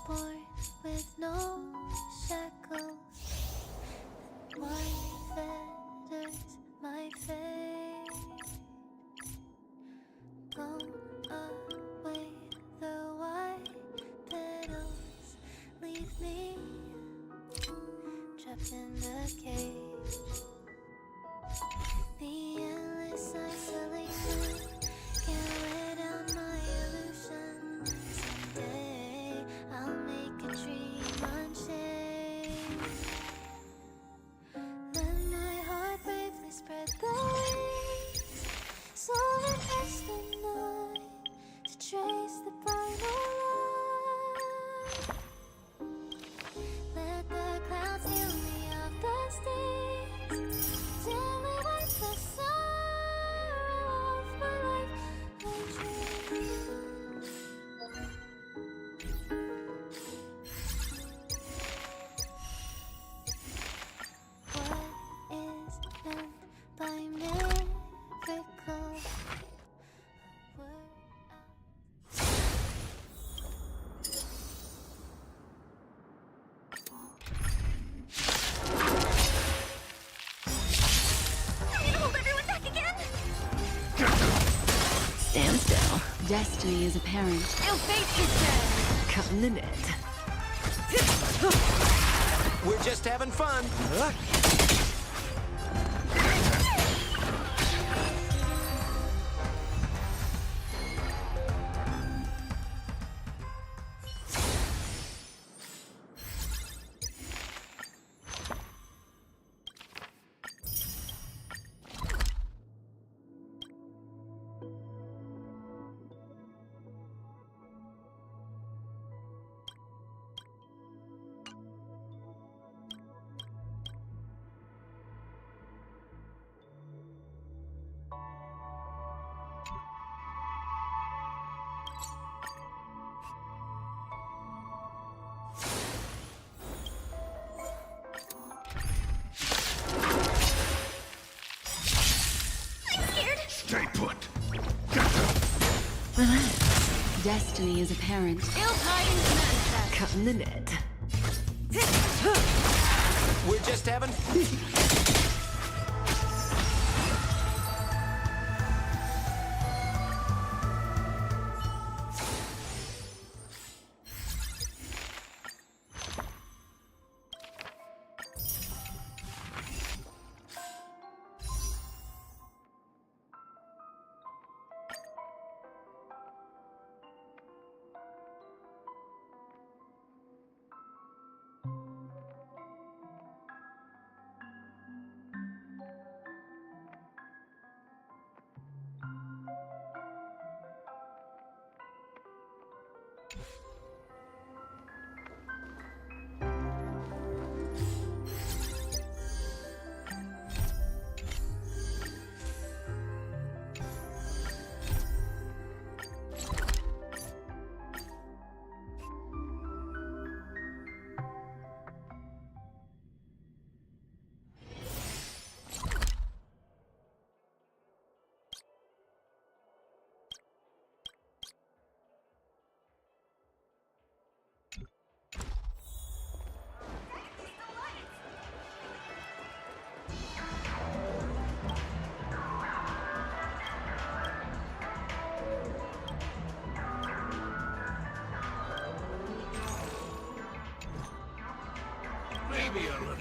[SPEAKER 9] Born with no shackles, white feathers, my fate. Blown away, the white petals leave me trapped in the cage. The endless isolation can't wear down my illusions. Someday I'll make a dream unchained. Let my heart bravely spread the wings, so as the night to trace the final line. Let the clouds heal me of the stains, till we wipe the sorrow off my life. I dream. What is meant by miracle? Word out.
[SPEAKER 6] I need to hold everyone back again!
[SPEAKER 8] Stand still.
[SPEAKER 1] Destiny is apparent.
[SPEAKER 6] Ill fate is dead!
[SPEAKER 8] Cut in the net.
[SPEAKER 7] We're just having fun.
[SPEAKER 2] Stay put.
[SPEAKER 8] Relax.
[SPEAKER 1] Destiny is apparent.
[SPEAKER 6] Ill tidings manifest!
[SPEAKER 8] Cut in the net.
[SPEAKER 7] We're just having
[SPEAKER 2] maybe a little.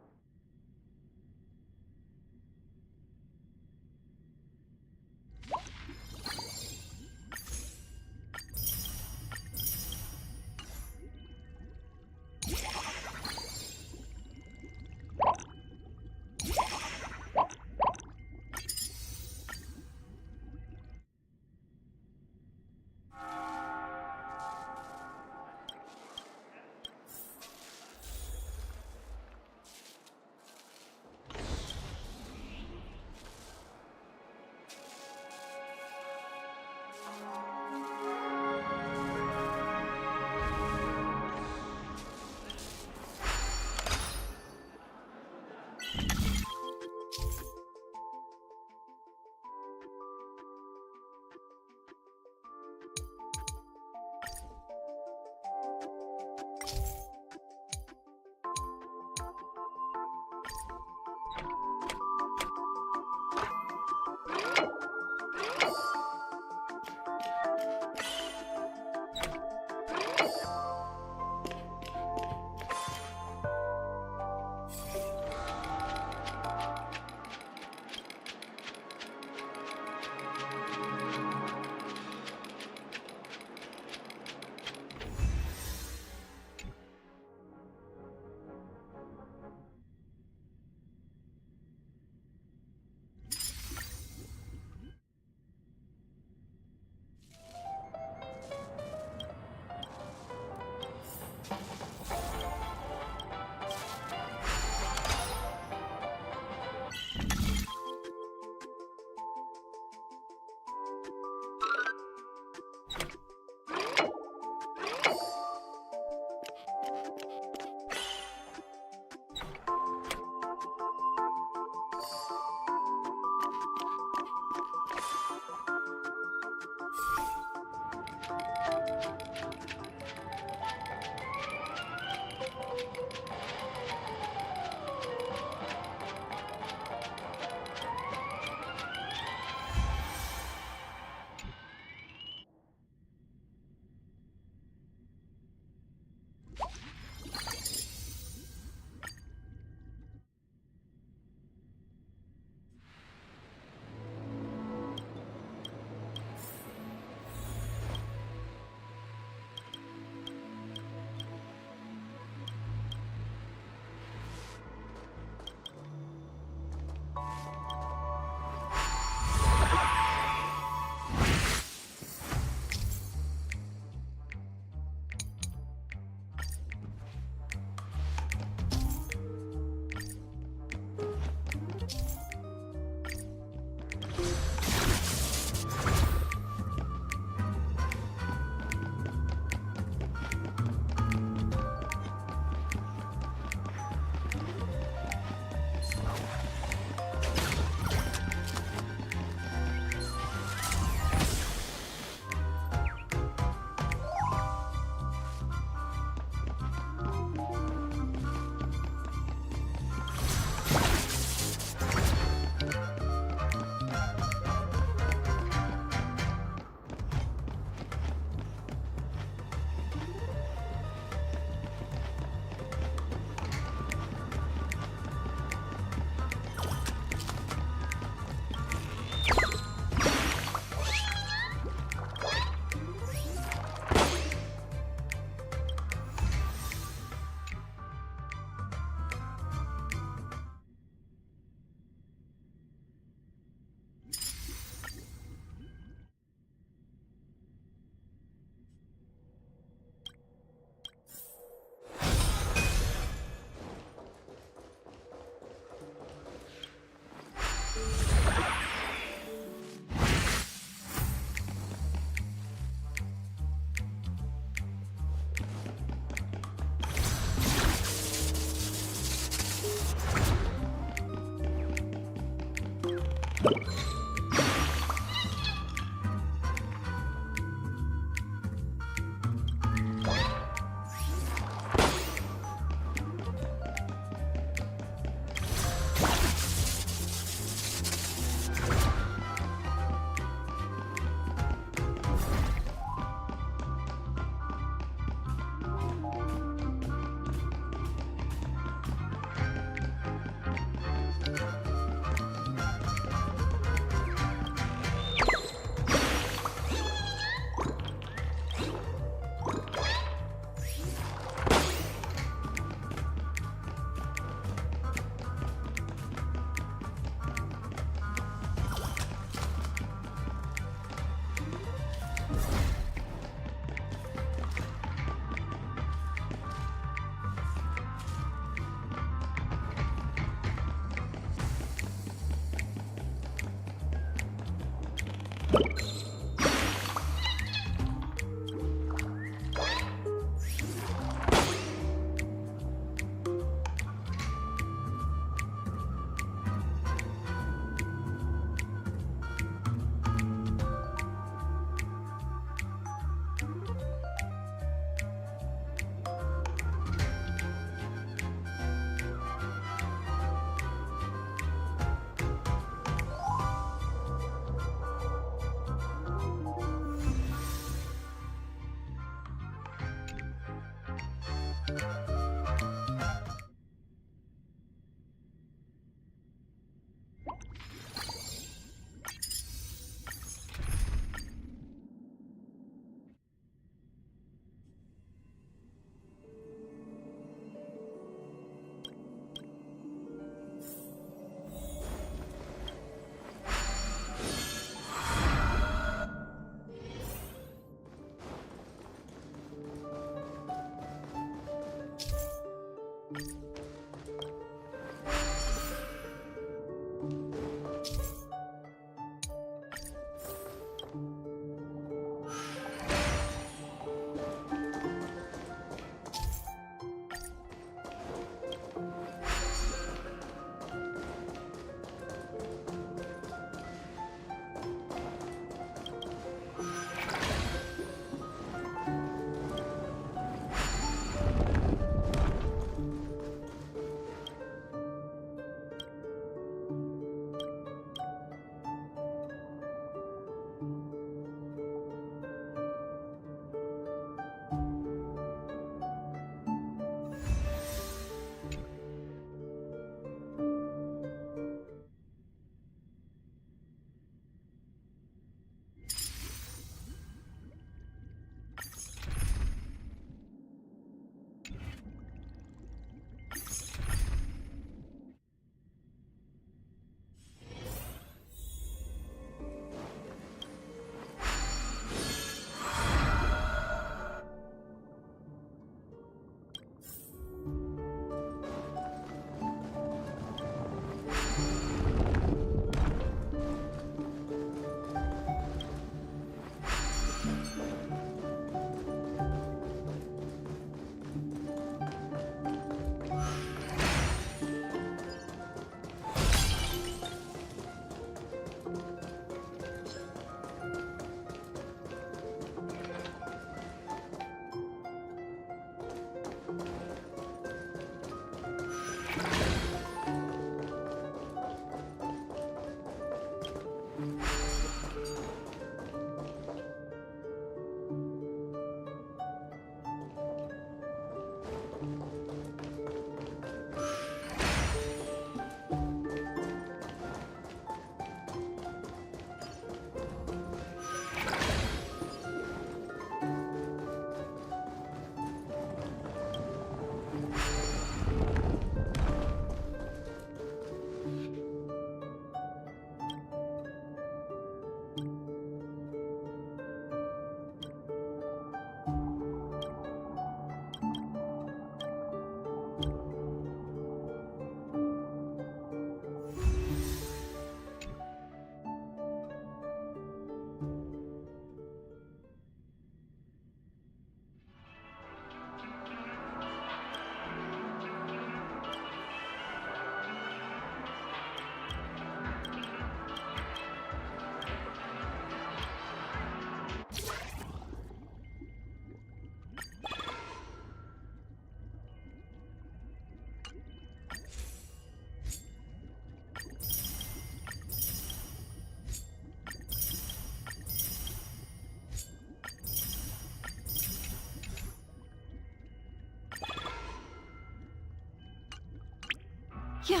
[SPEAKER 1] Yeah.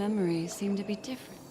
[SPEAKER 1] memories seem to be different.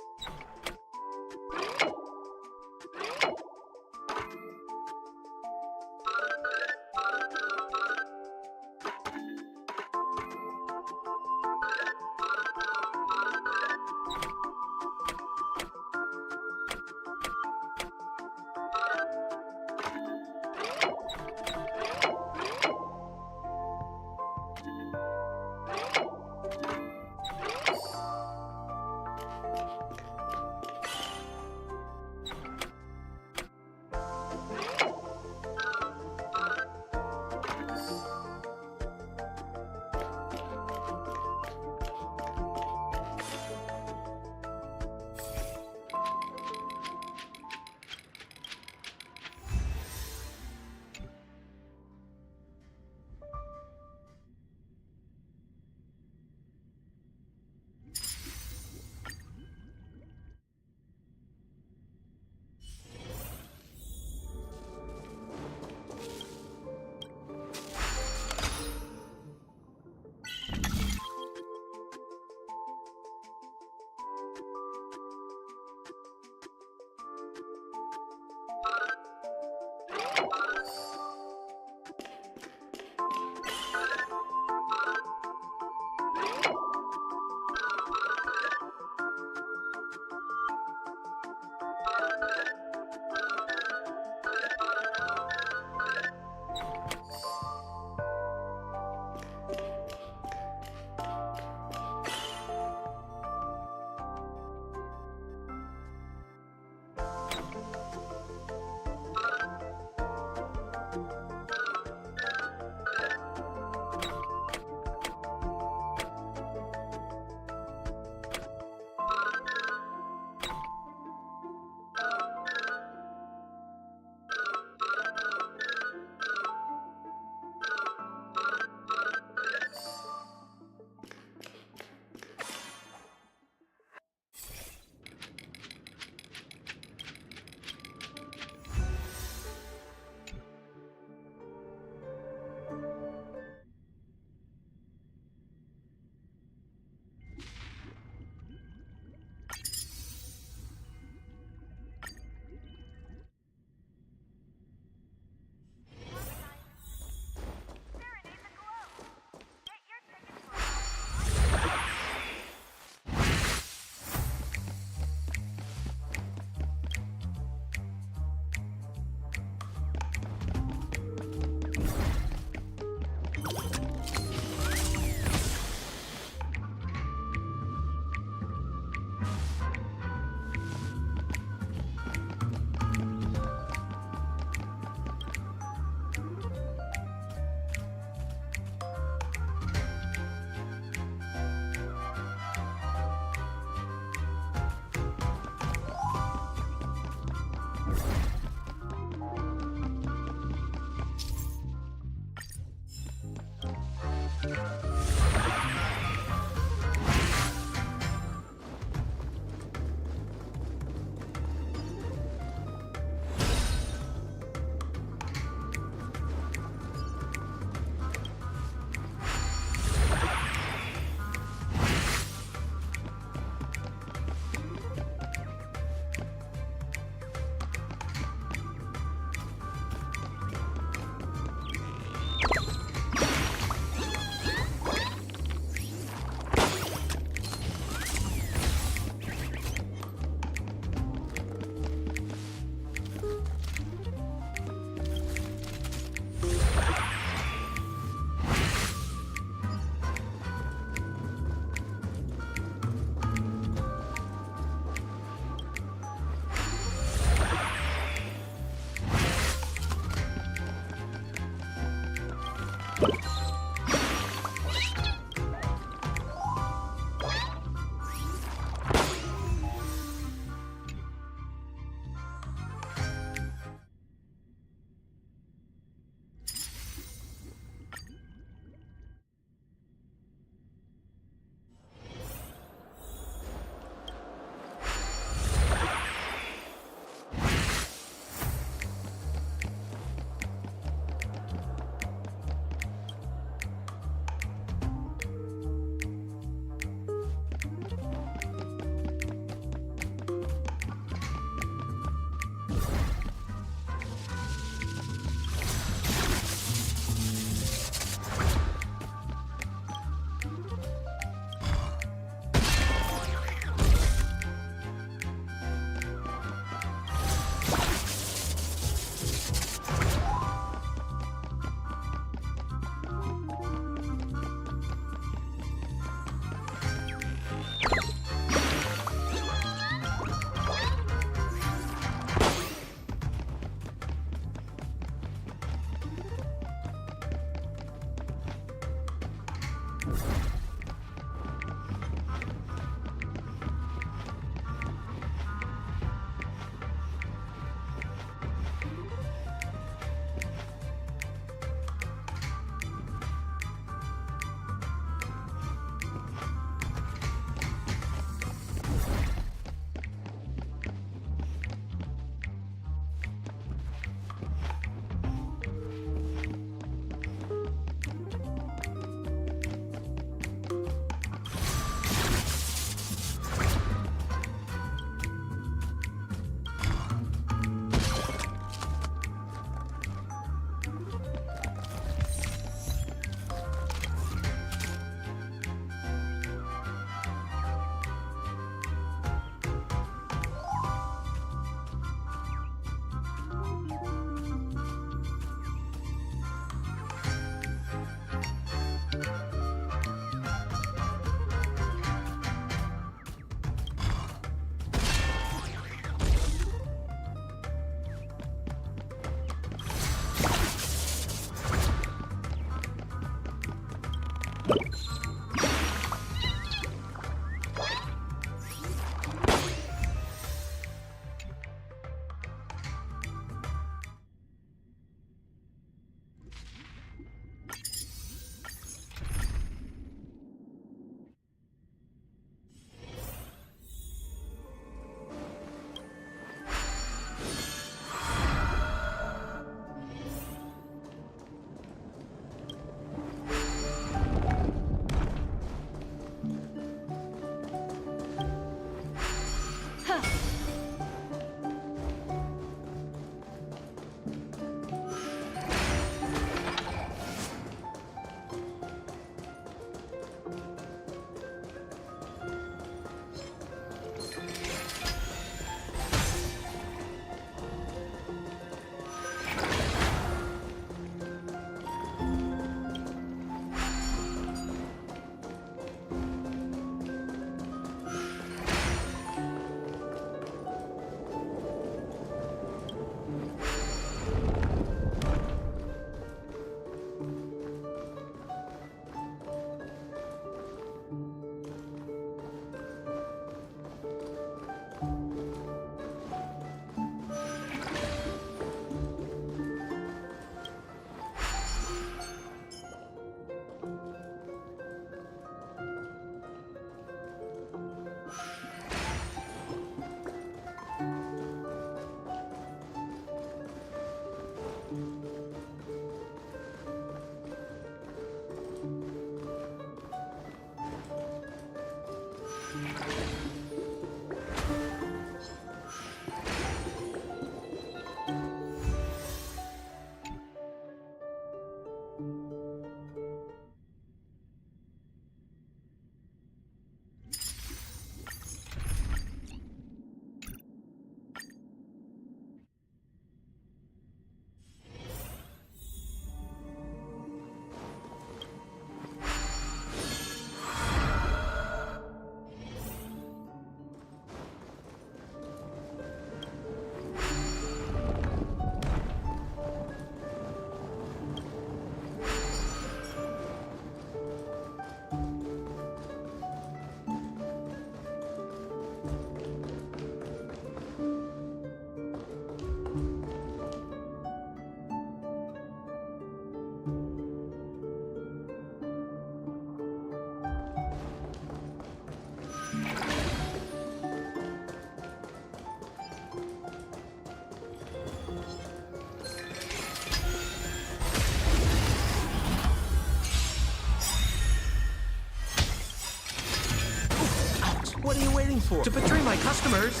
[SPEAKER 7] for? To betray my customers,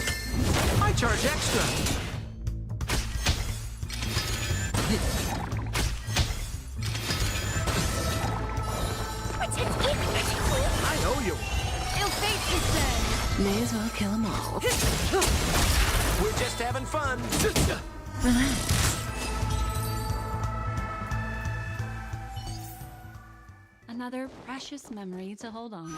[SPEAKER 7] I charge extra. I owe you.
[SPEAKER 1] Il fate is dead.
[SPEAKER 8] May as well kill them all.
[SPEAKER 7] We're just having fun.
[SPEAKER 8] Relax.
[SPEAKER 1] Another precious memory to hold on to.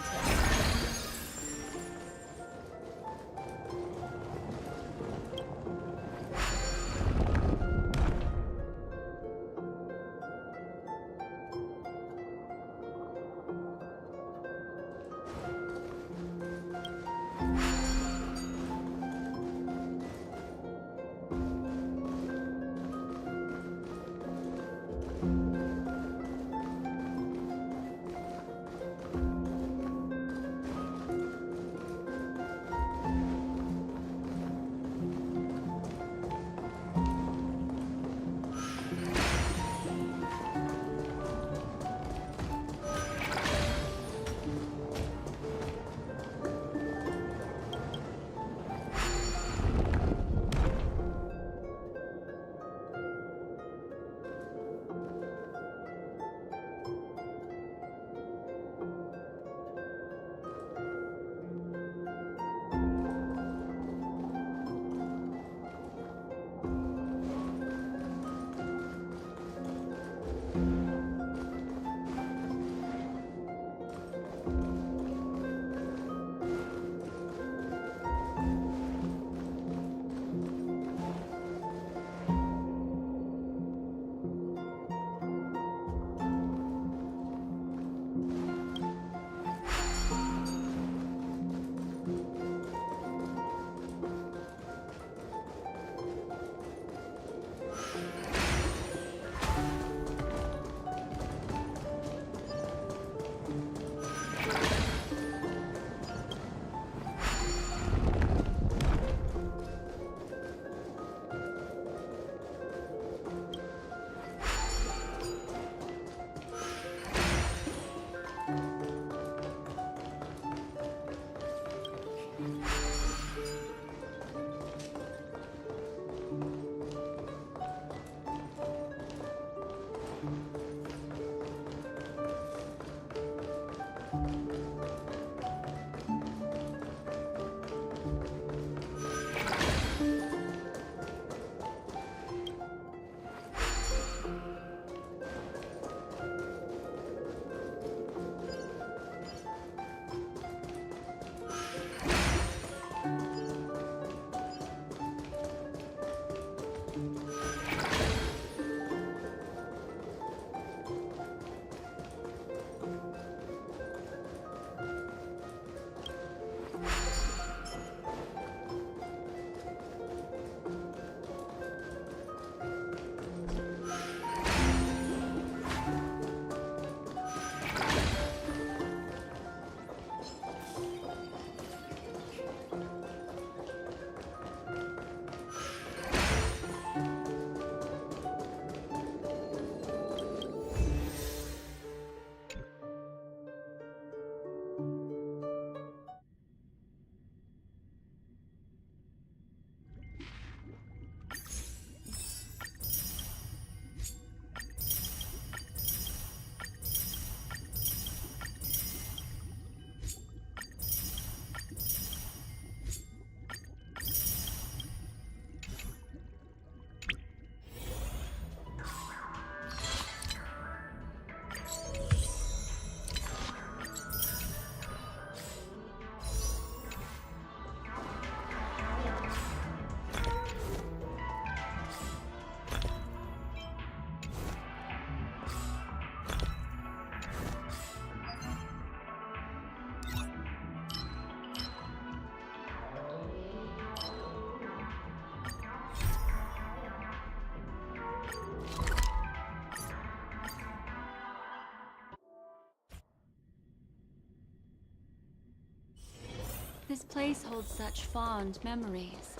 [SPEAKER 1] This place holds such fond memories.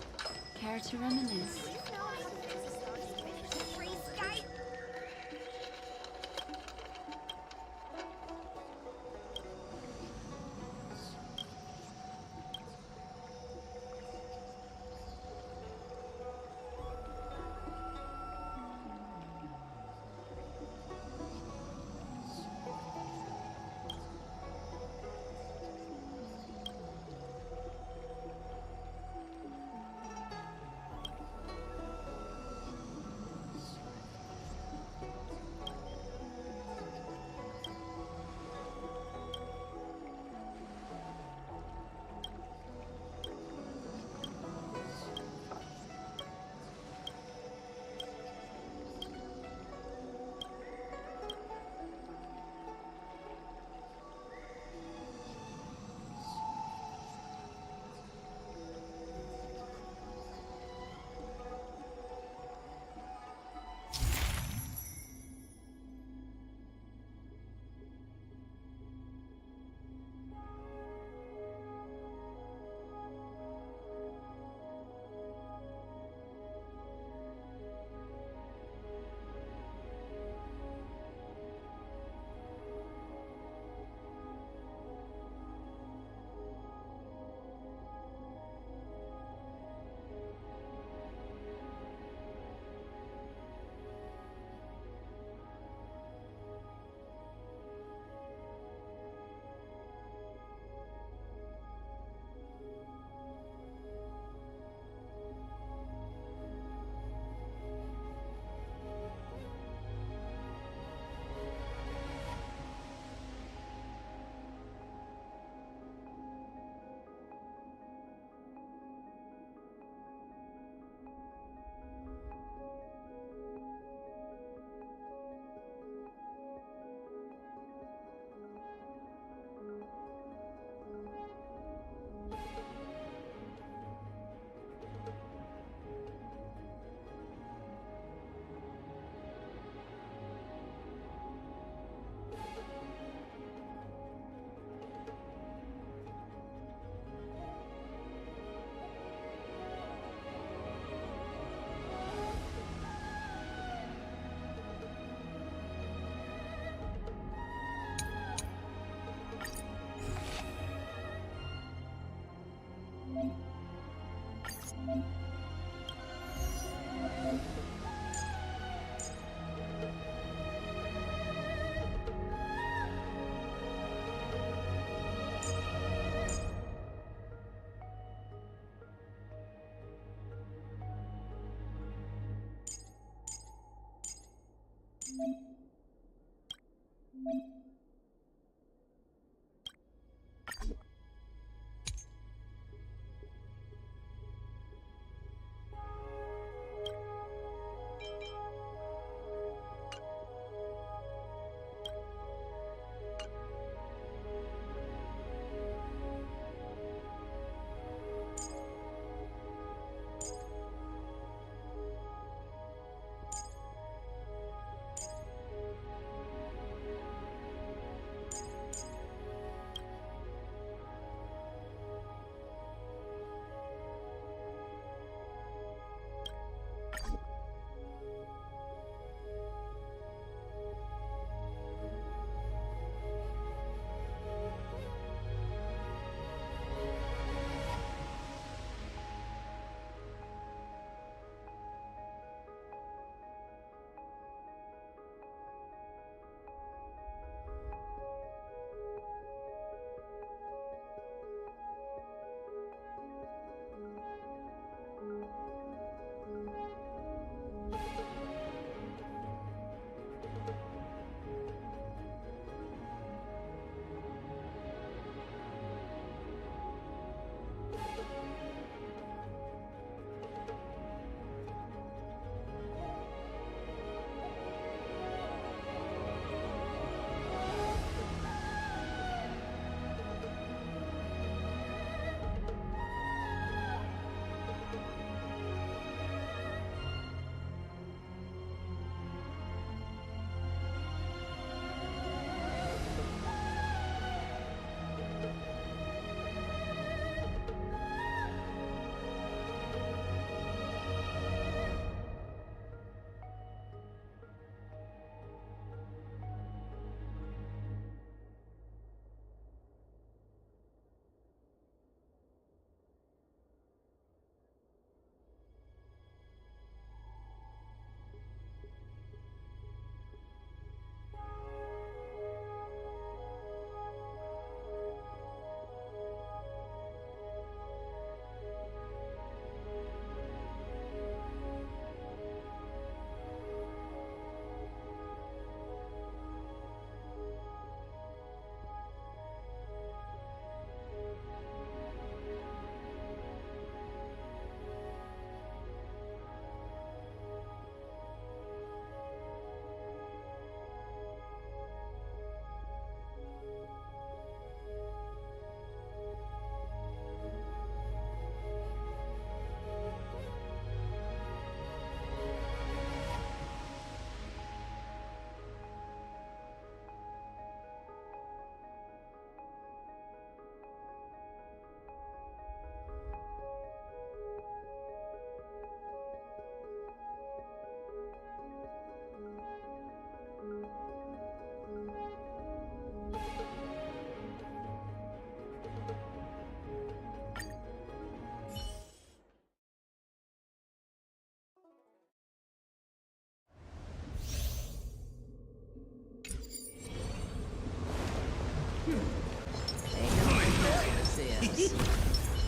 [SPEAKER 1] Care to reminisce?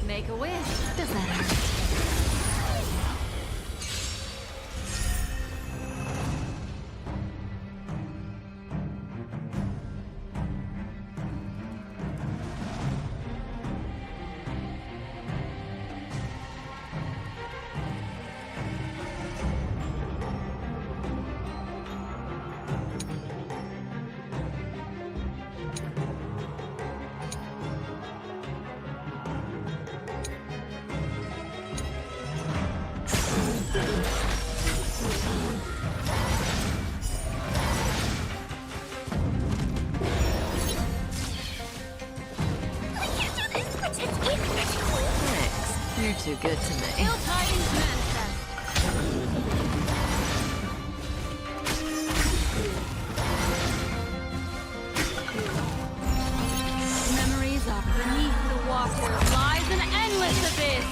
[SPEAKER 1] Make a wish.
[SPEAKER 8] Does that hurt? Thanks. You're too good to me.
[SPEAKER 1] Ill tidings manifest. Memories are beneath the water. Lies an endless abyss.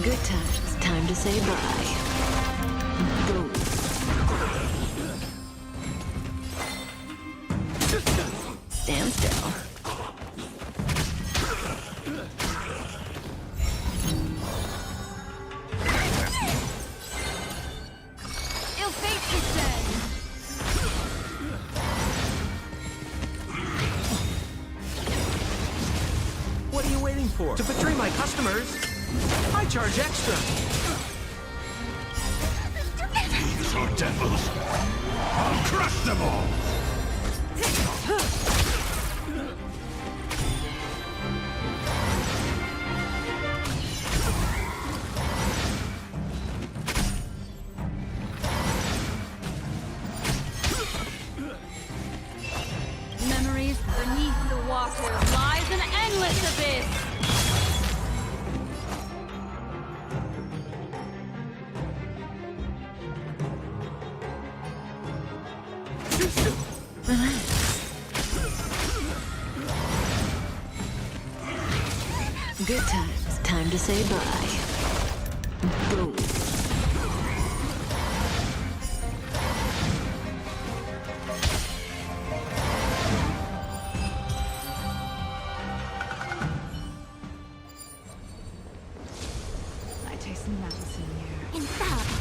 [SPEAKER 8] Good times. Time to say bye. Go. Stand still.
[SPEAKER 7] for? To betray my customers, I charge extra.
[SPEAKER 2] These are devils! I'll crush them all!
[SPEAKER 1] Memories beneath the waters lies an endless abyss.
[SPEAKER 8] Good times. Time to say bye. Boom.
[SPEAKER 1] I taste malice in you.
[SPEAKER 5] Infallible.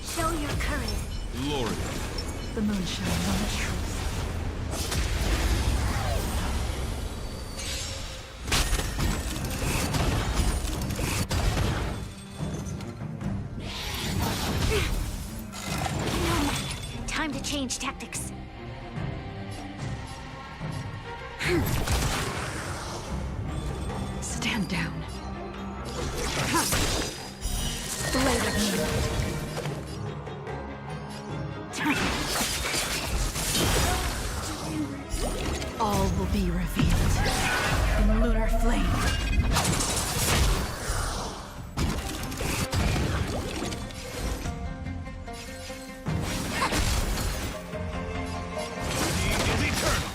[SPEAKER 5] Show your courage.
[SPEAKER 4] Lord.
[SPEAKER 1] The moonshine on the truth.
[SPEAKER 5] Time to change tactics.
[SPEAKER 1] Stand down. Blade of moonlight. All will be revealed in lunar flame.
[SPEAKER 2] Is eternal!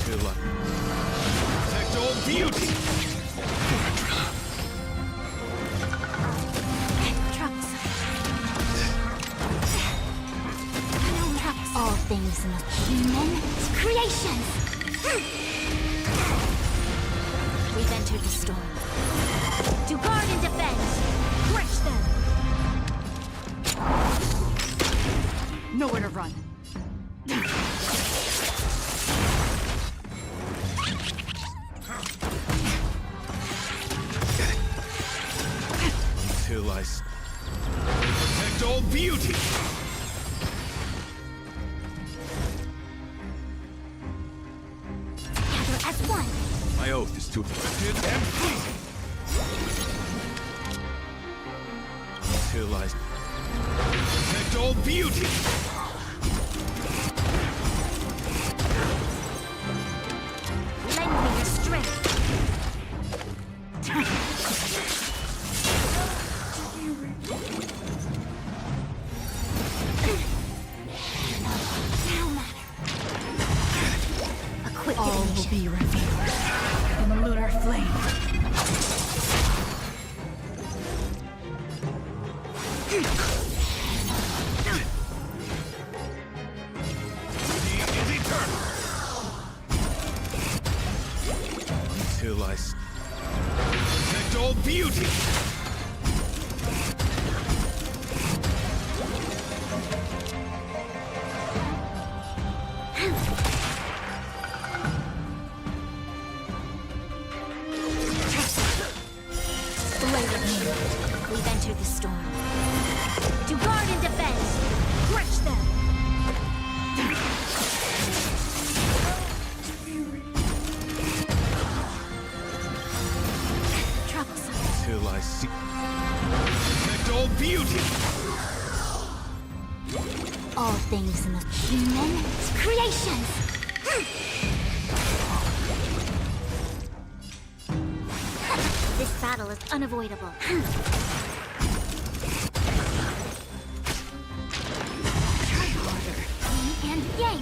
[SPEAKER 4] Till I protect all beauty.
[SPEAKER 5] All things in the human creations. We've entered the storm. To guard and defend. Crush them.
[SPEAKER 1] Nowhere to run.
[SPEAKER 4] Till I protect all beauty.
[SPEAKER 5] Gather as one.
[SPEAKER 4] My oath is to effective and pleasing. Till I protect all beauty.
[SPEAKER 5] Lend me your strength. No matter. A quick
[SPEAKER 1] All will
[SPEAKER 5] divination.
[SPEAKER 1] be revealed in the lunar flame.
[SPEAKER 2] Is eternal!
[SPEAKER 4] Till I protect all beauty.
[SPEAKER 5] Blade of moonlight. We've entered the storm. To guard and defend. Crush them. Troublesome.
[SPEAKER 4] Till I see protect all beauty.
[SPEAKER 5] All things in the human creations. This battle is unavoidable. Try harder. Yin and yang.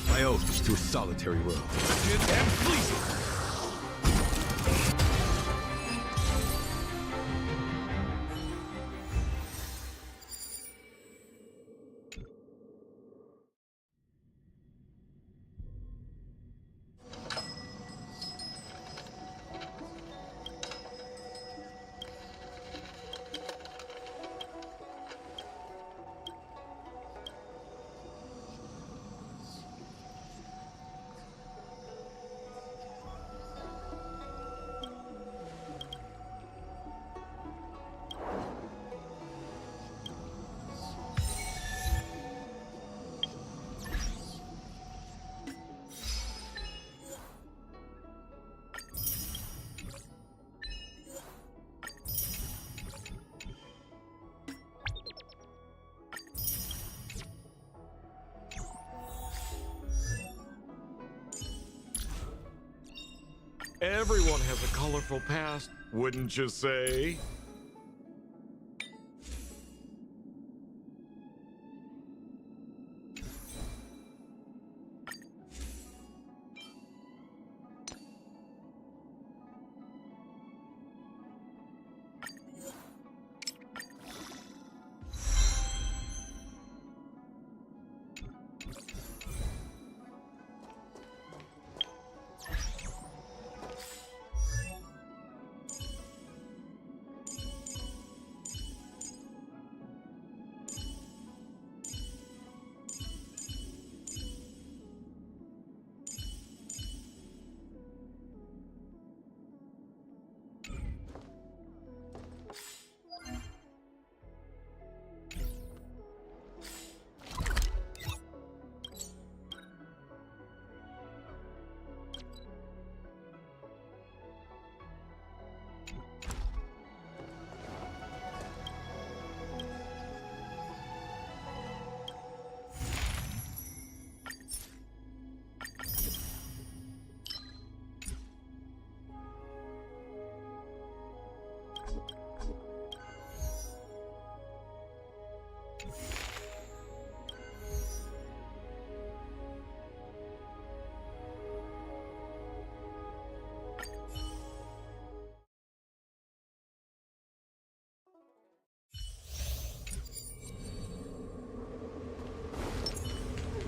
[SPEAKER 4] My oath is to a solitary road. Effective and pleasing. Everyone has a colorful past, wouldn't you say?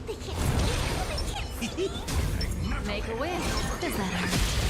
[SPEAKER 5] They can't see. They can't see.
[SPEAKER 1] Make a wish.
[SPEAKER 8] Does that hurt?